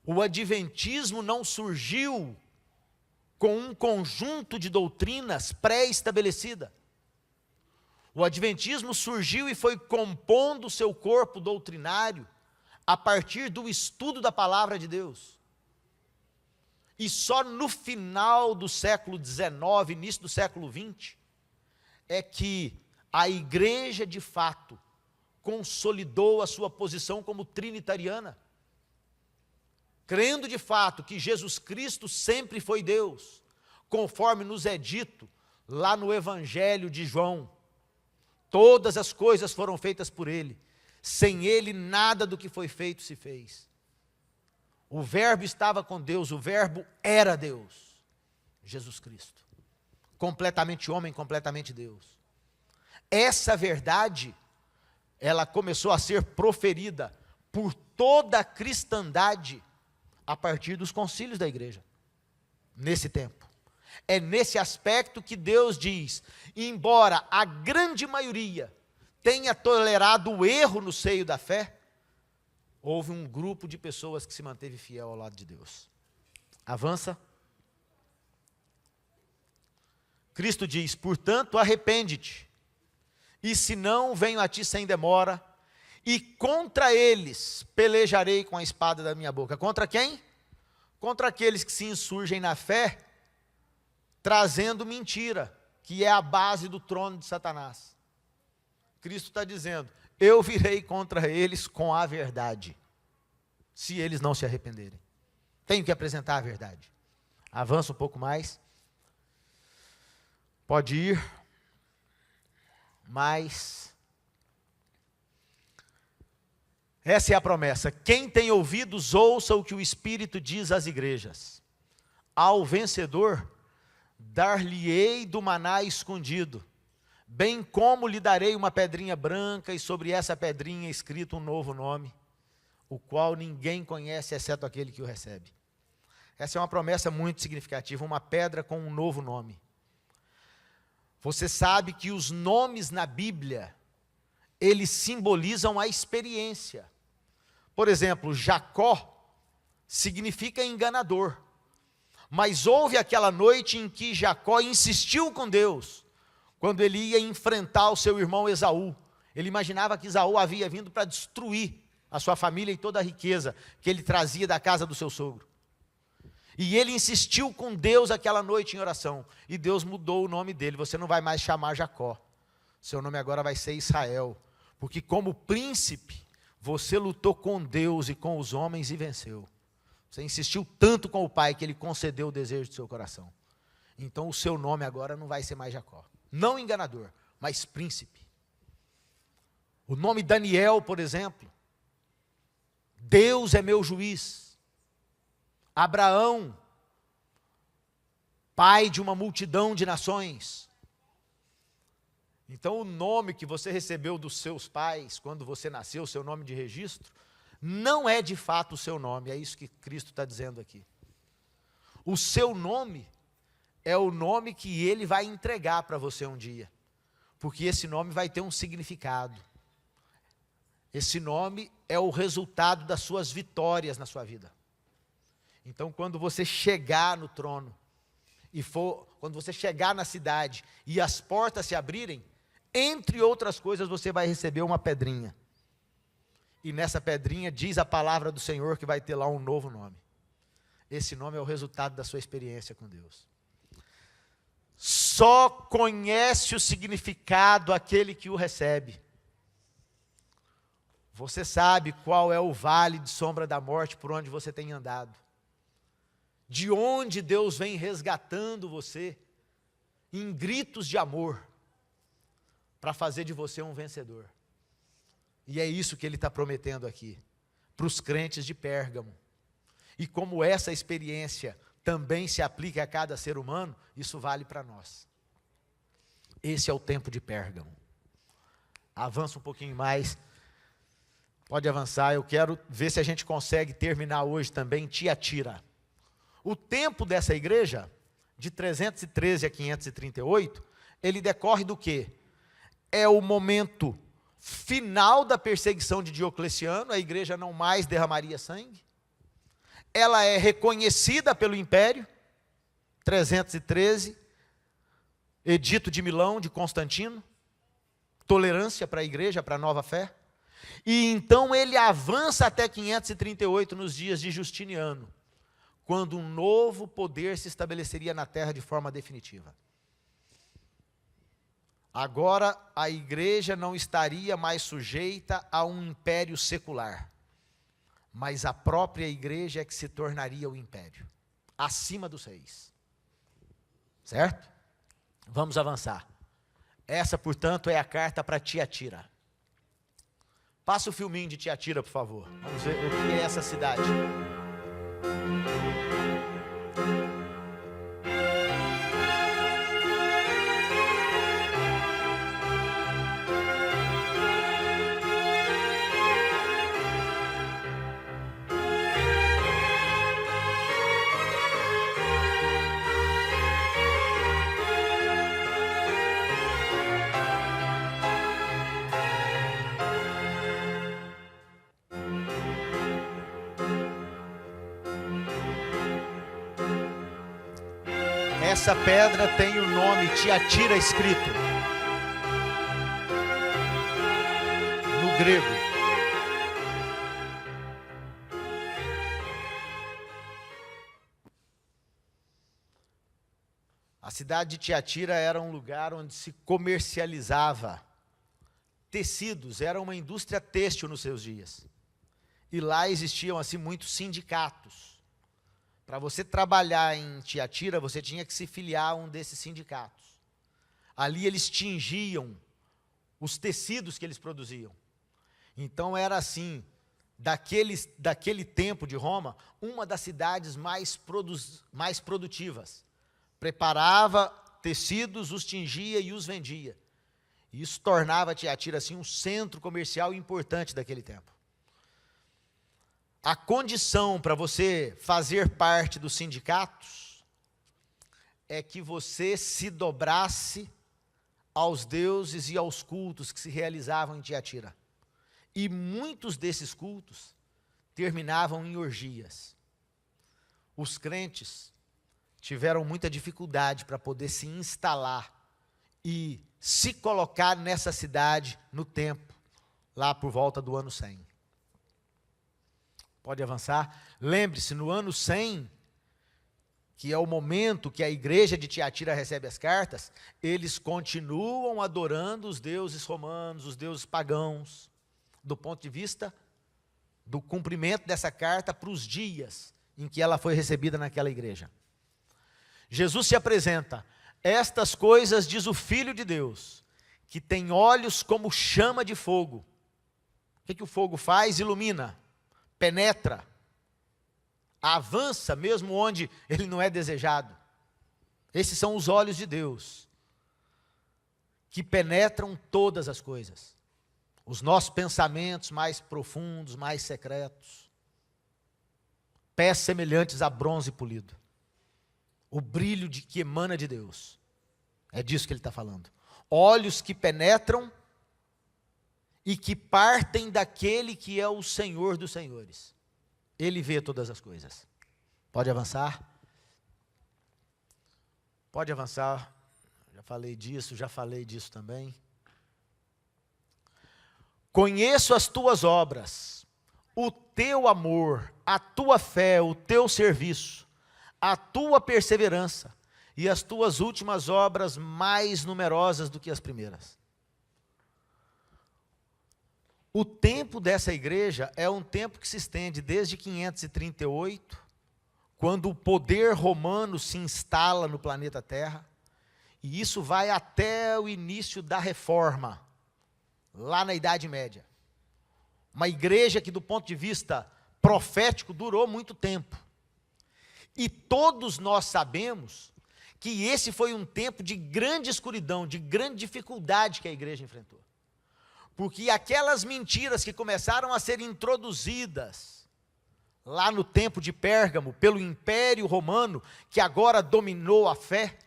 O adventismo não surgiu com um conjunto de doutrinas pré-estabelecida. O adventismo surgiu e foi compondo o seu corpo doutrinário a partir do estudo da palavra de Deus. E só no final do século XIX, início do século XX, é que a igreja de fato consolidou a sua posição como trinitariana, crendo de fato que Jesus Cristo sempre foi Deus, conforme nos é dito lá no Evangelho de João. Todas as coisas foram feitas por Ele, sem Ele nada do que foi feito se fez. O Verbo estava com Deus, o Verbo era Deus, Jesus Cristo, completamente homem, completamente Deus. Essa verdade, ela começou a ser proferida por toda a cristandade a partir dos concílios da igreja, nesse tempo. É nesse aspecto que Deus diz, embora a grande maioria tenha tolerado o erro no seio da fé, houve um grupo de pessoas que se manteve fiel ao lado de Deus. Avança. Cristo diz, portanto, arrepende-te, e se não, venho a ti sem demora, e contra eles pelejarei com a espada da minha boca. Contra quem? Contra aqueles que se insurgem na fé, trazendo mentira, que é a base do trono de Satanás. Cristo está dizendo, eu virei contra eles com a verdade, se eles não se arrependerem. Tenho que apresentar a verdade. Avança um pouco mais. Pode ir. Mas essa é a promessa. Quem tem ouvidos, ouça o que o Espírito diz às igrejas. Ao vencedor, dar-lhe-ei do maná escondido, bem como lhe darei uma pedrinha branca, e sobre essa pedrinha escrito um novo nome, o qual ninguém conhece, exceto aquele que o recebe. Essa é uma promessa muito significativa, uma pedra com um novo nome. Você sabe que os nomes na Bíblia, eles simbolizam a experiência. Por exemplo, Jacó significa enganador. Mas houve aquela noite em que Jacó insistiu com Deus, quando ele ia enfrentar o seu irmão Esaú. Ele imaginava que Esaú havia vindo para destruir a sua família e toda a riqueza que ele trazia da casa do seu sogro. E ele insistiu com Deus aquela noite em oração, e Deus mudou o nome dele. Você não vai mais chamar Jacó, seu nome agora vai ser Israel, porque como príncipe, você lutou com Deus e com os homens e venceu. Você insistiu tanto com o pai que ele concedeu o desejo do seu coração. Então o seu nome agora não vai ser mais Jacó, não enganador, mas príncipe. O nome Daniel, por exemplo, Deus é meu juiz. Abraão, pai de uma multidão de nações. Então o nome que você recebeu dos seus pais, quando você nasceu, seu nome de registro, não é de fato o seu nome, é isso que Cristo está dizendo aqui. O seu nome é o nome que Ele vai entregar para você um dia, porque esse nome vai ter um significado. Esse nome é o resultado das suas vitórias na sua vida. Então, quando você chegar no trono, quando você chegar na cidade e as portas se abrirem, entre outras coisas, você vai receber uma pedrinha. E nessa pedrinha diz a palavra do Senhor que vai ter lá um novo nome. Esse nome é o resultado da sua experiência com Deus. Só conhece o significado aquele que o recebe. Você sabe qual é o vale de sombra da morte por onde você tem andado. De onde Deus vem resgatando você, em gritos de amor, para fazer de você um vencedor. E é isso que Ele está prometendo aqui, para os crentes de Pérgamo. E como essa experiência também se aplica a cada ser humano, isso vale para nós. Esse é o tempo de Pérgamo. Avança um pouquinho mais. Pode avançar, eu quero ver se a gente consegue terminar hoje também Tiatira. O tempo dessa igreja, de 313 a 538, ele decorre do quê? É o momento final da perseguição de Diocleciano, a igreja não mais derramaria sangue. Ela é reconhecida pelo império, 313, edito de Milão, de Constantino, tolerância para a igreja, para a nova fé. E então ele avança até 538 nos dias de Justiniano, quando um novo poder se estabeleceria na terra de forma definitiva. Agora a igreja não estaria mais sujeita a um império secular, mas a própria igreja é que se tornaria o império, acima dos reis. Certo? Vamos avançar. Essa, portanto, é a carta para Tiatira. Passa o filminho de Tiatira, por favor. Vamos ver o que é essa cidade. Essa pedra tem o nome Tiatira escrito no grego. A cidade de Tiatira era um lugar onde se comercializava tecidos, era uma indústria têxtil nos seus dias. E lá existiam assim muitos sindicatos. Para você trabalhar em Tiatira, você tinha que se filiar a um desses sindicatos. Ali eles tingiam os tecidos que eles produziam. Então era assim, daquele tempo de Roma, uma das cidades mais produtivas. Preparava tecidos, os tingia e os vendia. E isso tornava Tiatira assim um centro comercial importante daquele tempo. A condição para você fazer parte dos sindicatos é que você se dobrasse aos deuses e aos cultos que se realizavam em Tiatira. E muitos desses cultos terminavam em orgias. Os crentes tiveram muita dificuldade para poder se instalar e se colocar nessa cidade no tempo, lá por volta do ano 100. Pode avançar. Lembre-se, no ano 100, que é o momento que a igreja de Tiatira recebe as cartas, eles continuam adorando os deuses romanos, os deuses pagãos, do ponto de vista do cumprimento dessa carta para os dias em que ela foi recebida naquela igreja. Jesus se apresenta: estas coisas diz o Filho de Deus, que tem olhos como chama de fogo. O que o fogo faz? Ilumina, penetra, avança mesmo onde ele não é desejado. Esses são os olhos de Deus, que penetram todas as coisas, os nossos pensamentos mais profundos, mais secretos, pés semelhantes a bronze polido, o brilho que emana de Deus, é disso que ele está falando. Olhos que penetram e que partem daquele que é o Senhor dos senhores. Ele vê todas as coisas. Pode avançar? Pode avançar. Já falei disso também. Conheço as tuas obras, o teu amor, a tua fé, o teu serviço, a tua perseverança e as tuas últimas obras mais numerosas do que as primeiras. O tempo dessa igreja é um tempo que se estende desde 538, quando o poder romano se instala no planeta Terra, e isso vai até o início da Reforma, lá na Idade Média. Uma igreja que, do ponto de vista profético, durou muito tempo. E todos nós sabemos que esse foi um tempo de grande escuridão, de grande dificuldade que a igreja enfrentou. Porque aquelas mentiras que começaram a ser introduzidas lá no tempo de Pérgamo, pelo Império Romano, que agora dominou a fé,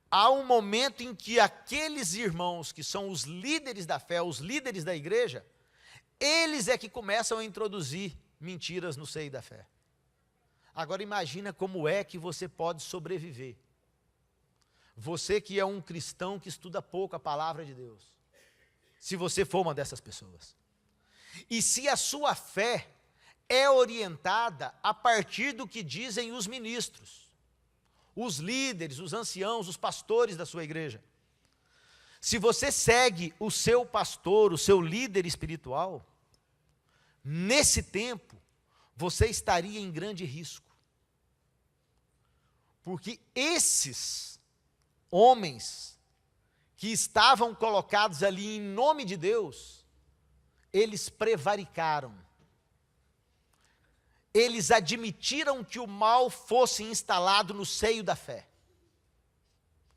há um momento em que aqueles irmãos que são os líderes da fé, os líderes da igreja, eles é que começam a introduzir mentiras no seio da fé. Agora imagina como é que você pode sobreviver. Você que é um cristão que estuda pouco a palavra de Deus, se você for uma dessas pessoas. E se a sua fé é orientada a partir do que dizem os ministros, os líderes, os anciãos, os pastores da sua igreja. Se você segue o seu pastor, o seu líder espiritual, nesse tempo, você estaria em grande risco. Porque esses homens que estavam colocados ali em nome de Deus, eles prevaricaram. Eles admitiram que o mal fosse instalado no seio da fé.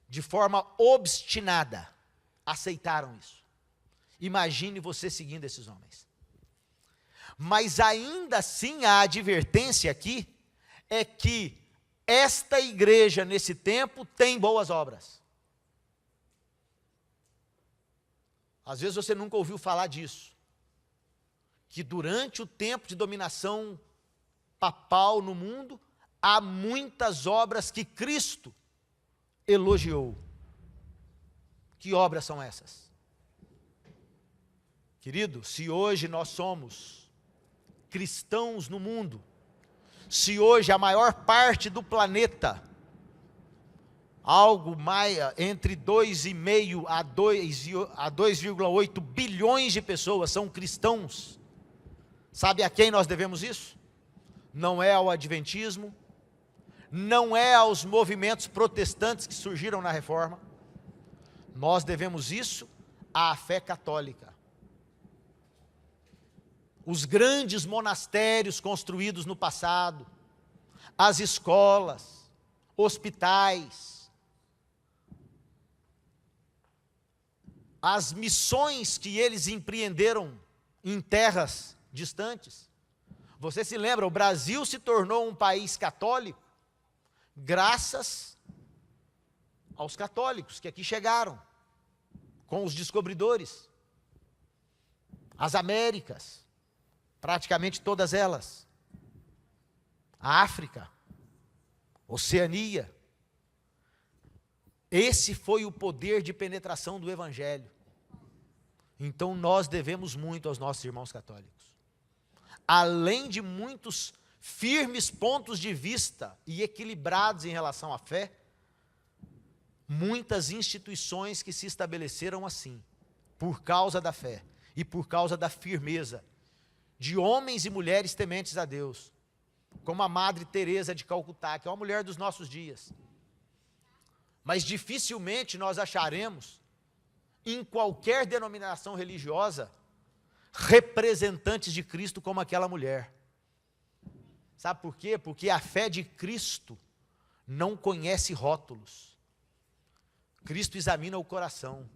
De forma obstinada, aceitaram isso. Imagine você seguindo esses homens. Mas ainda assim a advertência aqui é que esta igreja nesse tempo tem boas obras. Às vezes você nunca ouviu falar disso. Que durante o tempo de dominação papal no mundo, há muitas obras que Cristo elogiou. Que obras são essas? Querido, se hoje nós somos cristãos no mundo, se hoje a maior parte do planeta, algo mais entre 2,5 a 2,8 bilhões de pessoas são cristãos, sabe a quem nós devemos isso? Não é ao adventismo, não é aos movimentos protestantes que surgiram na Reforma, nós devemos isso à fé católica. Os grandes monastérios construídos no passado, as escolas, hospitais, as missões que eles empreenderam em terras distantes. Você se lembra, o Brasil se tornou um país católico graças aos católicos que aqui chegaram, com os descobridores. As Américas, praticamente todas elas. A África, Oceania. Esse foi o poder de penetração do Evangelho. Então nós devemos muito aos nossos irmãos católicos. Além de muitos firmes pontos de vista e equilibrados em relação à fé, muitas instituições que se estabeleceram assim, por causa da fé e por causa da firmeza de homens e mulheres tementes a Deus, como a Madre Teresa de Calcutá, que é uma mulher dos nossos dias. Mas dificilmente nós acharemos, em qualquer denominação religiosa, representantes de Cristo como aquela mulher. Sabe por quê? Porque a fé de Cristo não conhece rótulos. Cristo examina o coração.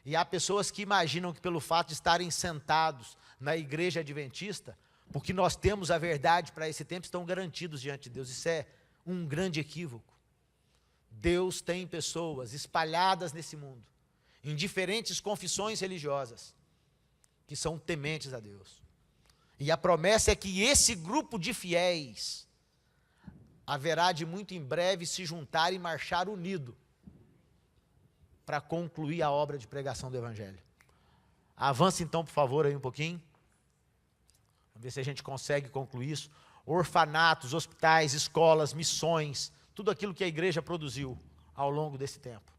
E há pessoas que imaginam que pelo fato de estarem sentados na igreja adventista, porque nós temos a verdade para esse tempo, estão garantidos diante de Deus. Isso é um grande equívoco. Deus tem pessoas espalhadas nesse mundo, em diferentes confissões religiosas, que são tementes a Deus. E a promessa é que esse grupo de fiéis haverá de muito em breve se juntar e marchar unido para concluir a obra de pregação do Evangelho. Avance então, por favor, aí um pouquinho. Vamos ver se a gente consegue concluir isso. Orfanatos, hospitais, escolas, missões, tudo aquilo que a igreja produziu ao longo desse tempo.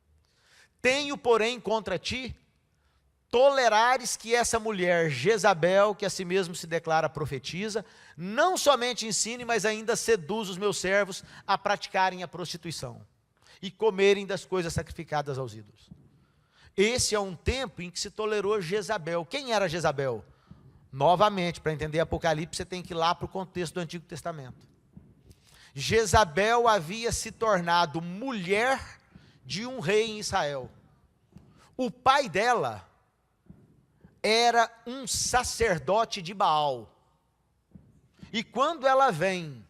Tenho, porém, contra ti, tolerares que essa mulher Jezabel, que a si mesmo se declara profetiza, não somente ensine, mas ainda seduz os meus servos a praticarem a prostituição e comerem das coisas sacrificadas aos ídolos. Esse é um tempo em que se tolerou Jezabel. Quem era Jezabel? Novamente, para entender Apocalipse, você tem que ir lá para o contexto do Antigo Testamento. Jezabel havia se tornado mulher de um rei em Israel. O pai dela era um sacerdote de Baal. E quando ela vem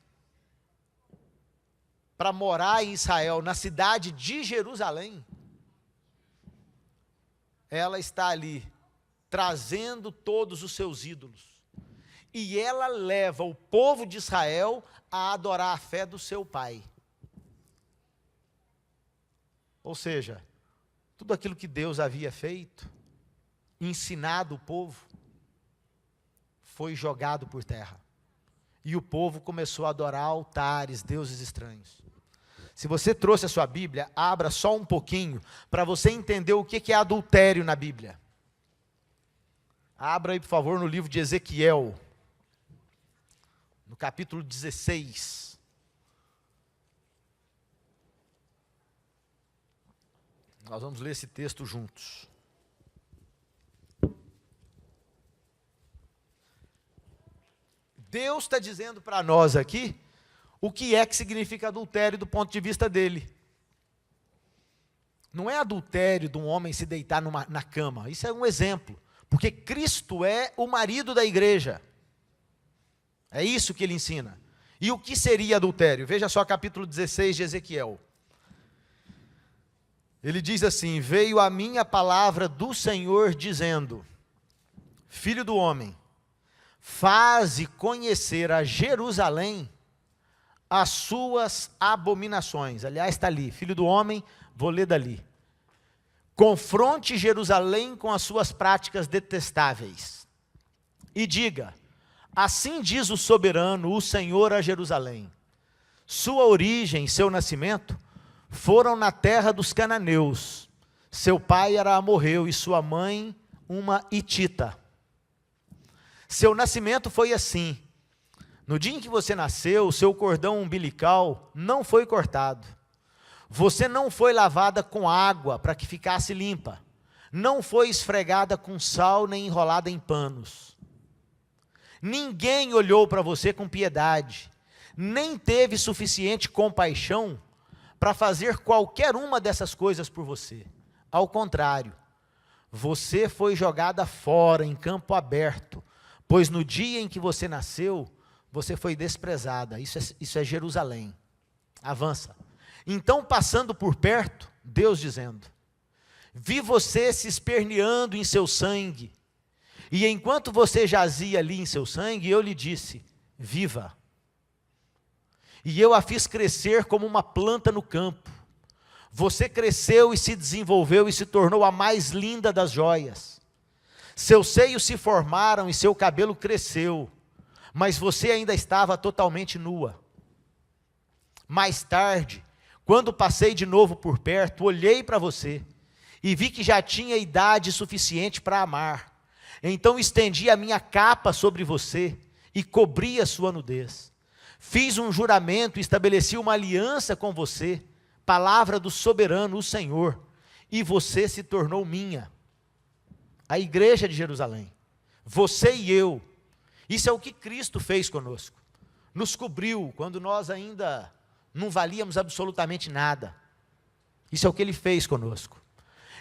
para morar em Israel, na cidade de Jerusalém, ela está ali, trazendo todos os seus ídolos. E ela leva o povo de Israel a adorar a fé do seu pai. Ou seja, tudo aquilo que Deus havia feito, ensinado o povo, foi jogado por terra. e o povo começou a adorar altares, deuses estranhos. Se você trouxe a sua Bíblia, abra só um pouquinho, para você entender o que é adultério na Bíblia. Abra aí, por favor, no livro de Ezequiel, no capítulo 16. Nós vamos ler esse texto juntos. Deus está dizendo para nós aqui o que é que significa adultério do ponto de vista dele. Não é adultério de um homem se deitar na cama, isso é um exemplo, porque Cristo é o marido da igreja. É isso que ele ensina. E o que seria adultério? Veja só capítulo 16 de Ezequiel. Ele diz assim: veio a mim a palavra do Senhor dizendo: filho do homem, faze conhecer a Jerusalém as suas abominações. Aliás, está ali, filho do homem, vou ler dali. Confronte Jerusalém com as suas práticas detestáveis. E diga: assim diz o soberano, o Senhor a Jerusalém: sua origem, seu nascimento, foram na terra dos cananeus. Seu pai era amorreu e sua mãe uma hitita. Seu nascimento foi assim: no dia em que você nasceu, seu cordão umbilical não foi cortado. Você não foi lavada com água para que ficasse limpa. Não foi esfregada com sal nem enrolada em panos. Ninguém olhou para você com piedade, nem teve suficiente compaixão para fazer qualquer uma dessas coisas por você. Ao contrário, você foi jogada fora em campo aberto, pois no dia em que você nasceu, você foi desprezada. Isso é Jerusalém. Avança. Então, passando por perto, Deus dizendo: vi você se esperneando em seu sangue, e enquanto você jazia ali em seu sangue, eu lhe disse: viva. E eu a fiz crescer como uma planta no campo. Você cresceu e se desenvolveu e se tornou a mais linda das joias. Seus seios se formaram e seu cabelo cresceu, mas você ainda estava totalmente nua. Mais tarde, quando passei de novo por perto, olhei para você e vi que já tinha idade suficiente para amar. Então estendi a minha capa sobre você e cobri a sua nudez. Fiz um juramento e estabeleci uma aliança com você, palavra do soberano, o Senhor, e você se tornou minha. A igreja de Jerusalém, você e eu. Isso é o que Cristo fez conosco. Nos cobriu quando nós ainda não valíamos absolutamente nada. Isso é o que Ele fez conosco.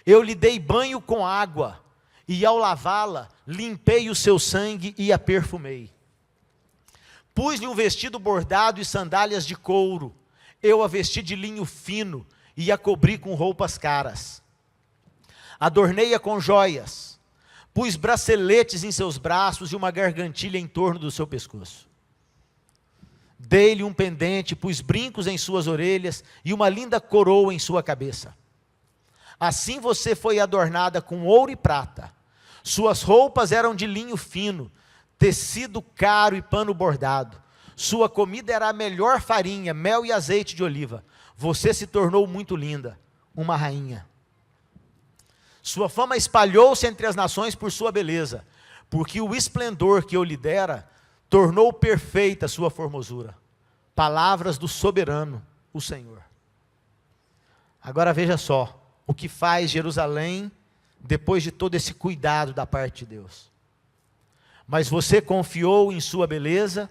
Eu lhe dei banho com água, e ao lavá-la, limpei o seu sangue e a perfumei. Pus-lhe um vestido bordado e sandálias de couro. Eu a vesti de linho fino e a cobri com roupas caras. Adornei-a com joias. Pus braceletes em seus braços e uma gargantilha em torno do seu pescoço. Dei-lhe um pendente, pus brincos em suas orelhas e uma linda coroa em sua cabeça. Assim você foi adornada com ouro e prata. Suas roupas eram de linho fino, tecido caro e pano bordado. Sua comida era a melhor farinha, mel e azeite de oliva. Você se tornou muito linda, uma rainha. Sua fama espalhou-se entre as nações por sua beleza, porque o esplendor que eu lhe dera tornou perfeita a sua formosura. Palavras do soberano, o Senhor. Agora veja só o que faz Jerusalém depois de todo esse cuidado da parte de Deus. Mas você confiou em sua beleza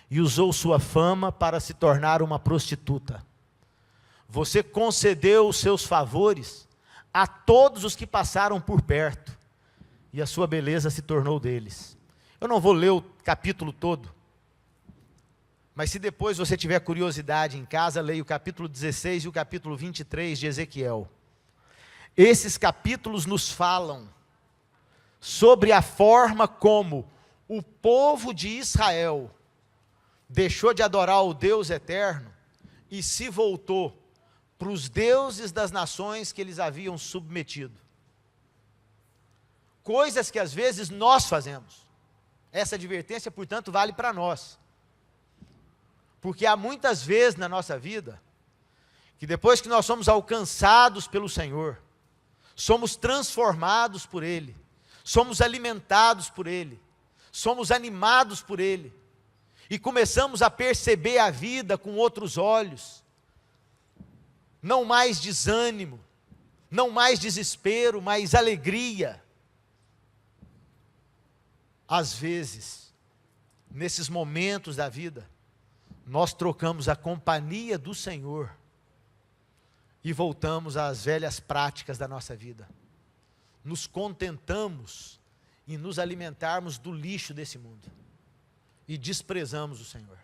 e usou sua fama para se tornar uma prostituta. Você concedeu os seus favores a todos os que passaram por perto, e a sua beleza se tornou deles. Eu não vou ler o capítulo todo, mas se depois você tiver curiosidade em casa, leia o capítulo 16 e o capítulo 23 de Ezequiel. Esses capítulos nos falam sobre a forma como o povo de Israel deixou de adorar o Deus eterno e se voltou para os deuses das nações que eles haviam submetido. Coisas que às vezes nós fazemos. Essa advertência, portanto, vale para nós. Porque há muitas vezes na nossa vida, que depois que nós somos alcançados pelo Senhor, somos transformados por Ele, somos alimentados por Ele, somos animados por Ele, e começamos a perceber a vida com outros olhos, não mais desânimo, não mais desespero, mas alegria. Às vezes, nesses momentos da vida, nós trocamos a companhia do Senhor e voltamos às velhas práticas da nossa vida. Nos contentamos em nos alimentarmos do lixo desse mundo e desprezamos o Senhor.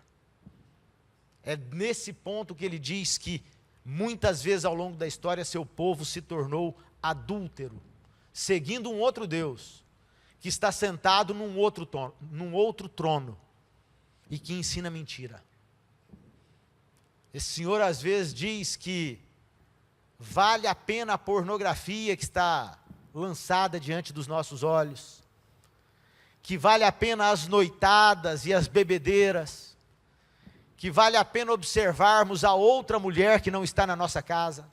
É nesse ponto que ele diz que muitas vezes ao longo da história seu povo se tornou adúltero, seguindo um outro Deus, que está sentado num outro trono e que ensina mentira. Esse Senhor às vezes diz que vale a pena a pornografia que está lançada diante dos nossos olhos, que vale a pena as noitadas e as bebedeiras, que vale a pena observarmos a outra mulher que não está na nossa casa,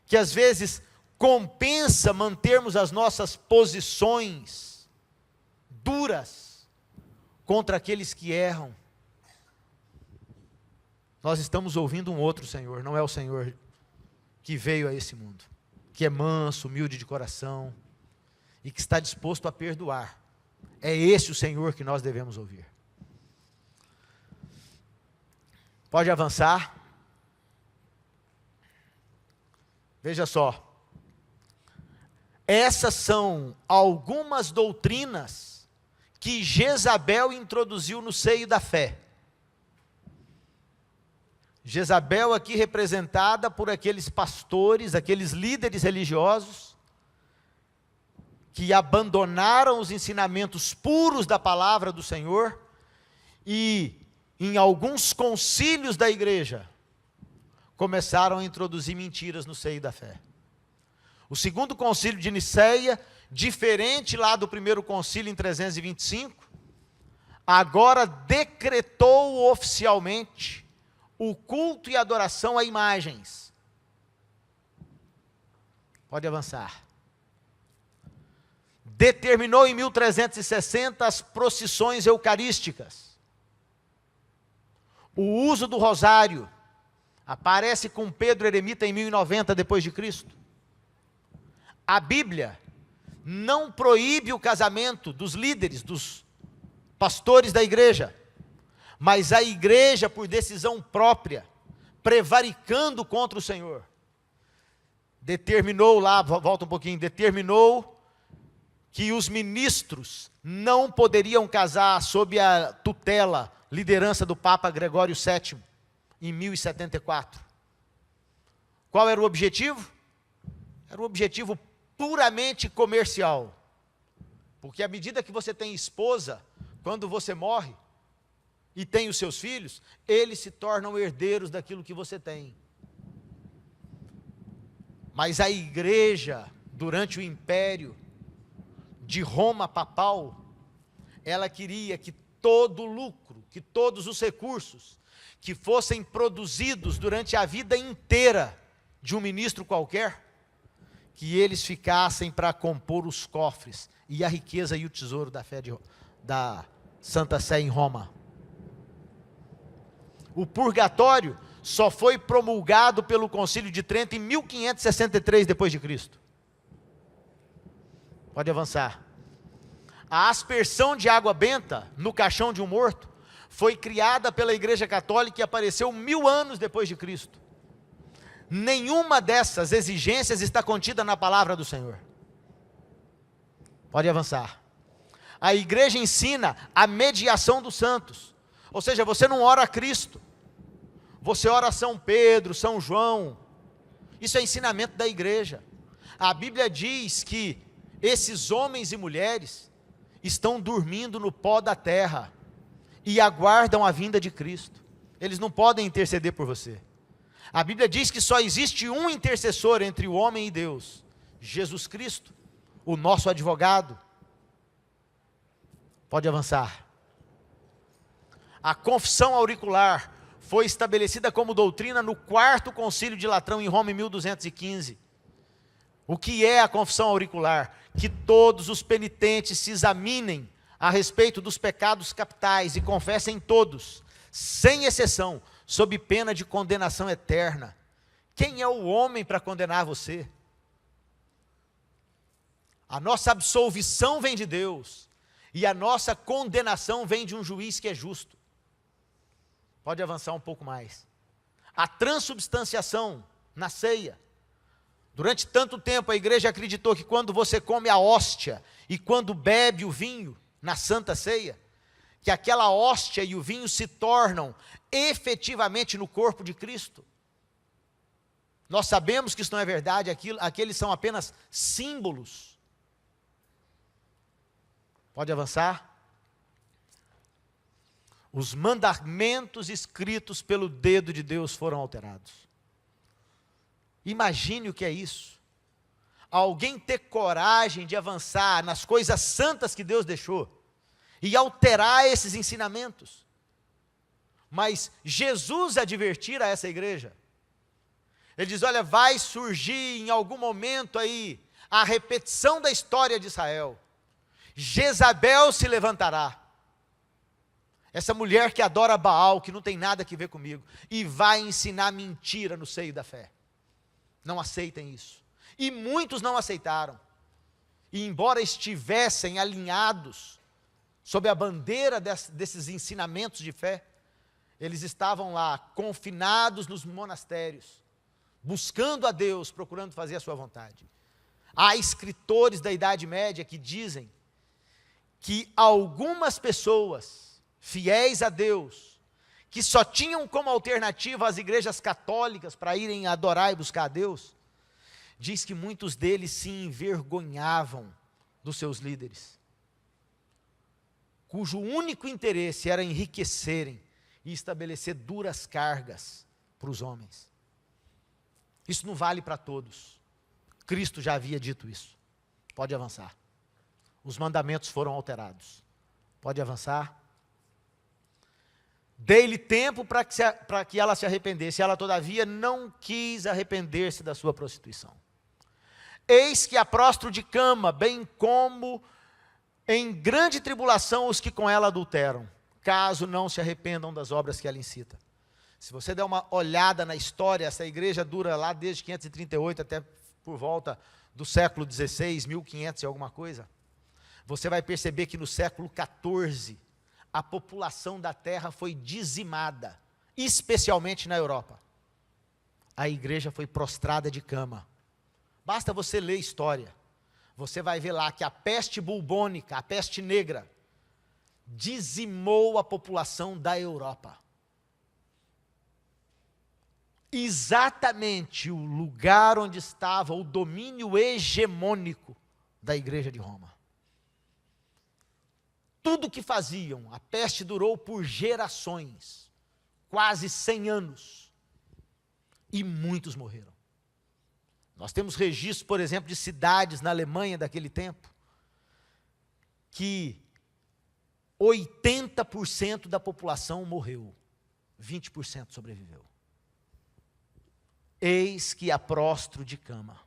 que às vezes compensa mantermos as nossas posições duras contra aqueles que erram. Nós estamos ouvindo um outro Senhor, não é o Senhor que veio a esse mundo, que é manso, humilde de coração e que está disposto a perdoar. É esse o Senhor que nós devemos ouvir. Pode avançar. Veja só. Essas são algumas doutrinas que Jezabel introduziu no seio da fé. Jezabel aqui representada por aqueles pastores, aqueles líderes religiosos, que abandonaram os ensinamentos puros da palavra do Senhor e, em alguns concílios da igreja, começaram a introduzir mentiras no seio da fé. O segundo concílio de Niceia, diferente lá do primeiro concílio em 325, agora decretou oficialmente o culto e adoração a imagens. Pode avançar. Determinou em 1360 as procissões eucarísticas. O uso do rosário aparece com Pedro Eremita em 1090 depois de Cristo. A Bíblia não proíbe o casamento dos líderes, dos pastores da igreja, mas a igreja, por decisão própria, prevaricando contra o Senhor, determinou lá, volta um pouquinho, determinou que os ministros não poderiam casar sob a tutela, liderança do Papa Gregório VII, em 1074. Qual era o objetivo? Era um objetivo puramente comercial. Porque à medida que você tem esposa, quando você morre, e tem os seus filhos, eles se tornam herdeiros daquilo que você tem. Mas a igreja, durante o império de Roma papal, ela queria que todo o lucro, que todos os recursos que fossem produzidos durante a vida inteira de um ministro qualquer, que eles ficassem para compor os cofres e a riqueza e o tesouro da fé da Santa Sé em Roma. O purgatório só foi promulgado pelo Concílio de Trento em 1563 depois de Cristo. Pode avançar. A aspersão de água benta no caixão de um morto foi criada pela Igreja Católica e apareceu 1000 anos depois de Cristo. Nenhuma dessas exigências está contida na palavra do Senhor. Pode avançar. A igreja ensina a mediação dos santos. Ou seja, você não ora a Cristo, você ora a São Pedro, São João. Isso é ensinamento da igreja. A Bíblia diz que esses homens e mulheres estão dormindo no pó da terra e aguardam a vinda de Cristo. Eles não podem interceder por você. A Bíblia diz que só existe um intercessor entre o homem e Deus, Jesus Cristo, o nosso advogado. Pode avançar. A confissão auricular foi estabelecida como doutrina no 4º Concílio de Latrão, em Roma, em 1215. O que é a confissão auricular? Que todos os penitentes se examinem a respeito dos pecados capitais e confessem todos, sem exceção, sob pena de condenação eterna. Quem é o homem para condenar você? A nossa absolvição vem de Deus, e a nossa condenação vem de um juiz que é justo. Pode avançar um pouco mais. A transubstanciação na ceia. Durante tanto tempo a igreja acreditou que quando você come a hóstia e quando bebe o vinho na Santa Ceia, que aquela hóstia e o vinho se tornam efetivamente no corpo de Cristo. Nós sabemos que isso não é verdade, aqueles são apenas símbolos. Pode avançar? Os mandamentos escritos pelo dedo de Deus foram alterados. Imagine o que é isso. Alguém ter coragem de avançar nas coisas santas que Deus deixou e alterar esses ensinamentos. Mas Jesus advertir a essa igreja. Ele diz, olha, vai surgir em algum momento aí a repetição da história de Israel. Jezabel se levantará. Essa mulher que adora Baal, que não tem nada a ver comigo, e vai ensinar mentira no seio da fé. Não aceitem isso. E muitos não aceitaram. E embora estivessem alinhados sob a bandeira desses ensinamentos de fé, eles estavam lá, confinados nos monastérios, buscando a Deus, procurando fazer a sua vontade. Há escritores da Idade Média que dizem que algumas pessoas fiéis a Deus, que só tinham como alternativa as igrejas católicas para irem adorar e buscar a Deus, diz que muitos deles se envergonhavam dos seus líderes, cujo único interesse era enriquecerem e estabelecer duras cargas para os homens. Isso não vale para todos. Cristo já havia dito isso. Pode avançar. Os mandamentos foram alterados. Pode avançar. Dei-lhe tempo para que ela se arrependesse. Ela, todavia, não quis arrepender-se da sua prostituição. Eis que a prostro de cama, bem como em grande tribulação os que com ela adulteram, caso não se arrependam das obras que ela incita. Se você der uma olhada na história, essa igreja dura lá desde 538 até por volta do século XVI, 1500 e alguma coisa. Você vai perceber que no século XIV, a população da terra foi dizimada, especialmente na Europa. A igreja foi prostrada de cama. Basta você ler história. Você vai ver lá que a peste bubônica, a peste negra, dizimou a população da Europa. Exatamente o lugar onde estava o domínio hegemônico da igreja de Roma. Tudo que faziam, a peste durou por gerações, quase 100 anos, e muitos morreram. Nós temos registros, por exemplo, de cidades na Alemanha daquele tempo, que 80% da população morreu, 20% sobreviveu. Eis que a prostro de cama.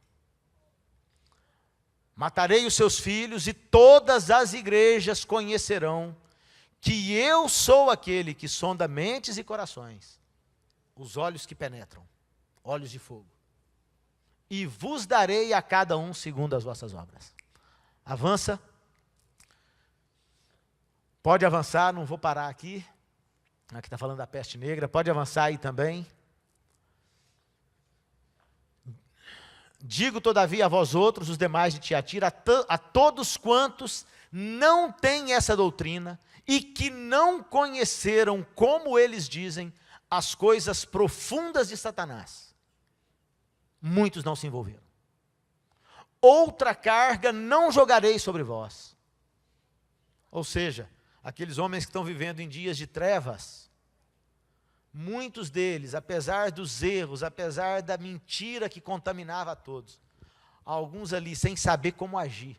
Matarei os seus filhos e todas as igrejas conhecerão que eu sou aquele que sonda mentes e corações, os olhos que penetram, olhos de fogo. E vos darei a cada um segundo as vossas obras. Avança. Pode avançar, não vou parar aqui. Aqui está falando da peste negra, pode avançar aí também. Digo, todavia, a vós outros, os demais de Tiatira, a todos quantos não têm essa doutrina e que não conheceram, como eles dizem, as coisas profundas de Satanás. Muitos não se envolveram. Outra carga não jogarei sobre vós. Ou seja, aqueles homens que estão vivendo em dias de trevas, muitos deles, apesar dos erros, apesar da mentira que contaminava a todos, alguns ali, sem saber como agir,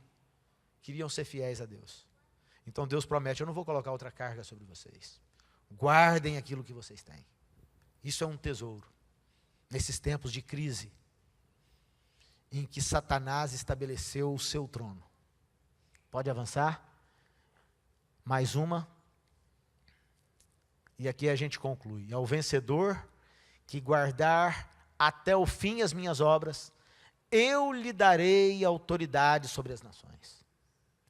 queriam ser fiéis a Deus. Então Deus promete, eu não vou colocar outra carga sobre vocês. Guardem aquilo que vocês têm. Isso é um tesouro. Nesses tempos de crise, em que Satanás estabeleceu o seu trono. Pode avançar? Mais uma. E aqui a gente conclui. Ao vencedor que guardar até o fim as minhas obras, eu lhe darei autoridade sobre as nações.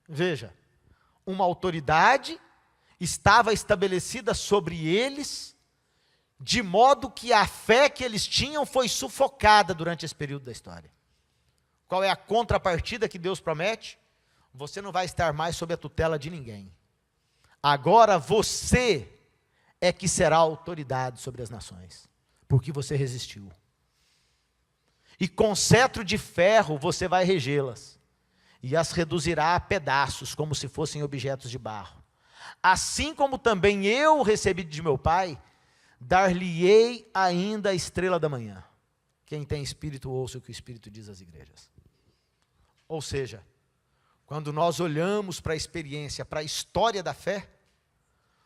Veja, uma autoridade estava estabelecida sobre eles, de modo que a fé que eles tinham foi sufocada durante esse período da história. Qual é a contrapartida que Deus promete? Você não vai estar mais sob a tutela de ninguém. Agora você é que será autoridade sobre as nações, porque você resistiu. E com cetro de ferro você vai regê-las, e as reduzirá a pedaços, como se fossem objetos de barro. Assim como também eu recebi de meu Pai, dar-lhe-ei ainda a estrela da manhã. Quem tem espírito, ouça o que o Espírito diz às igrejas. Ou seja, quando nós olhamos para a experiência, para a história da fé,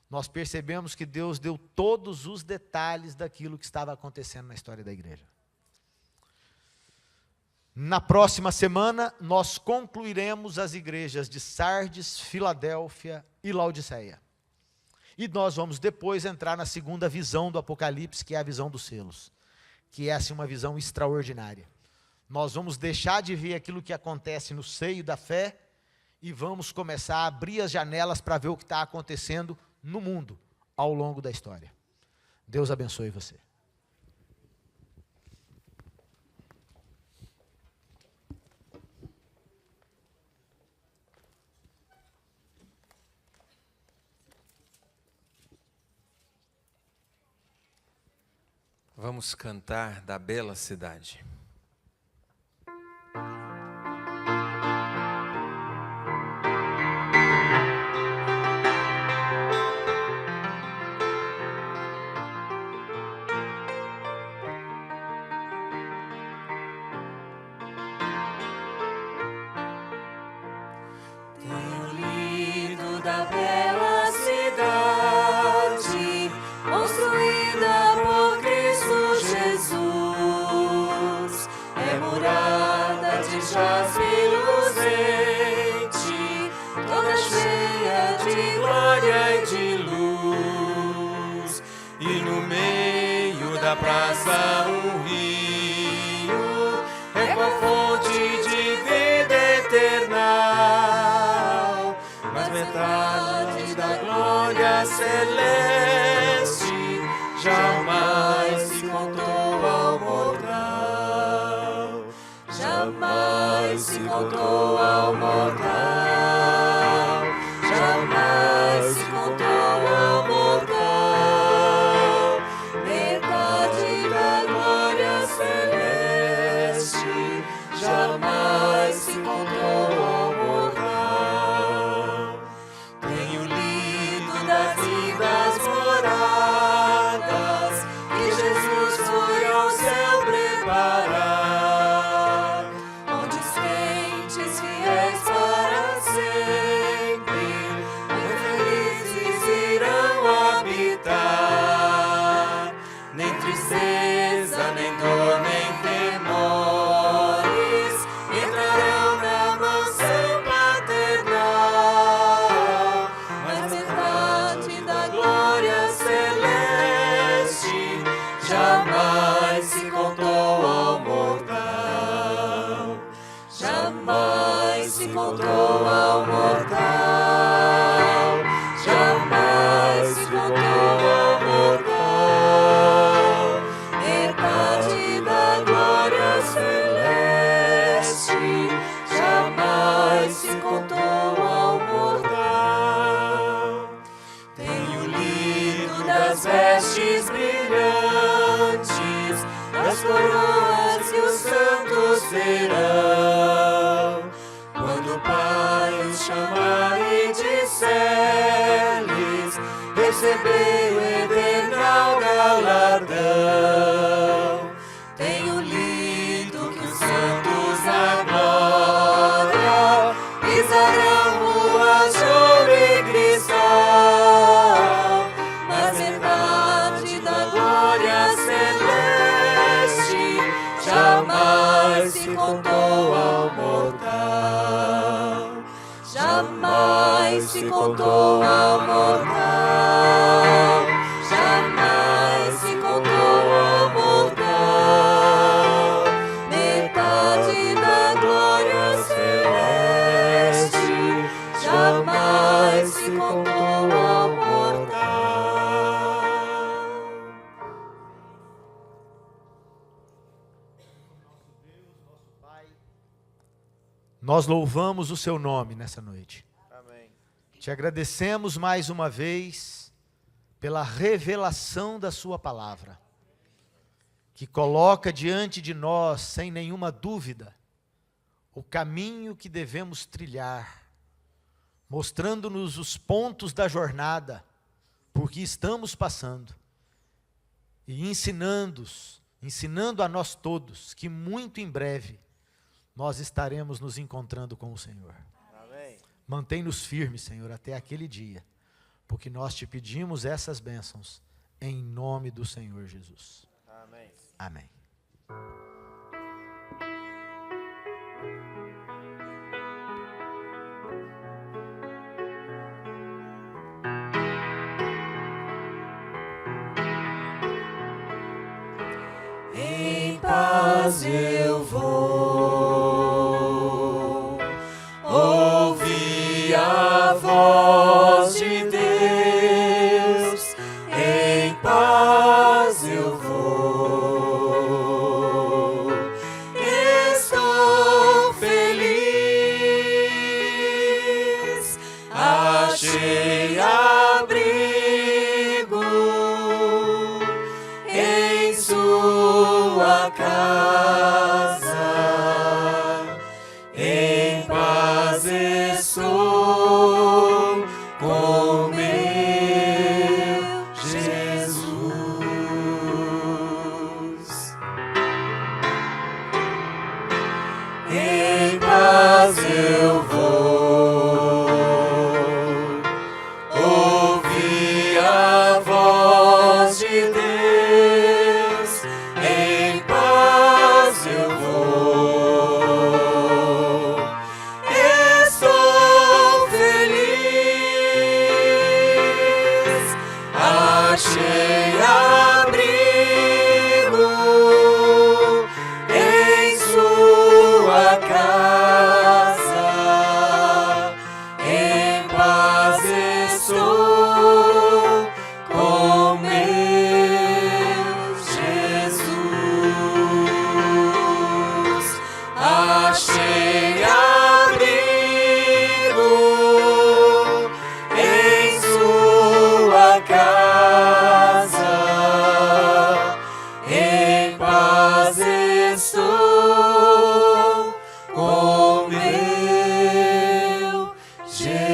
nós percebemos que Deus deu todos os detalhes daquilo que estava acontecendo na história da igreja. Na próxima semana, nós concluiremos as igrejas de Sardes, Filadélfia e Laodiceia. E nós vamos depois entrar na segunda visão do Apocalipse, que é a visão dos selos, que é assim uma visão extraordinária. Nós vamos deixar de ver aquilo que acontece no seio da fé e vamos começar a abrir as janelas para ver o que está acontecendo no mundo ao longo da história. Deus abençoe você. Vamos cantar da bela cidade. Tenho lido da bela cidade, construída por Cristo Jesus. É morada de jaspe luzente, toda cheia de glória e de luz. E no meio da praça um rio, é com a fonte de vida eterna, mas metade da glória celeste jamais se contou ao mortal. Jamais se contou ao mortal. Jamais se contou ao mortal. Metade da glória celeste jamais se contou ao mortal. Tenho lido das vidas moradas que Jesus foi ao céu preparar, onde os crentes fiéis para sempre, muito felizes irão habitar. Nem tristeza, nem dor, nem temores entrarão na mansão paternal, mas metade da glória celeste jamais se contou ao mortal. Jamais se contou ao mortal. Jamais se contou ao mortal. Metade da glória celeste jamais se contou ao mortal. Tenho lido das vestes brilhantes, das coroas que os santos terão, quando o Pai os chamar e disser-lhes: recebei o eternal galardão. Tenho lido que os santos na glória pisarão ruas de ouro e cristal, mas Nós louvamos o seu nome nessa noite. Amém. Te agradecemos mais uma vez pela revelação da sua palavra, que coloca diante de nós, sem nenhuma dúvida, o caminho que devemos trilhar, mostrando-nos os pontos da jornada por que estamos passando e ensinando a nós todos que muito em breve nós estaremos nos encontrando com o Senhor. Amém. Mantém-nos firmes, Senhor, até aquele dia, porque nós te pedimos essas bênçãos em nome do Senhor Jesus. Amém. Amém. Em paz eu vou ouvir a voz de Deus. Em paz eu vou. Estou feliz. Achei abrigo em sua casa, em paz estou com meu Jesus. Em paz eu vou ouvir a voz de Deus. Em paz eu vou. Estou feliz. Achei abrigo em sua casa. Em paz estou com meu Jesus. Achei abrigo em sua casa. Em paz estou com meu Jesus.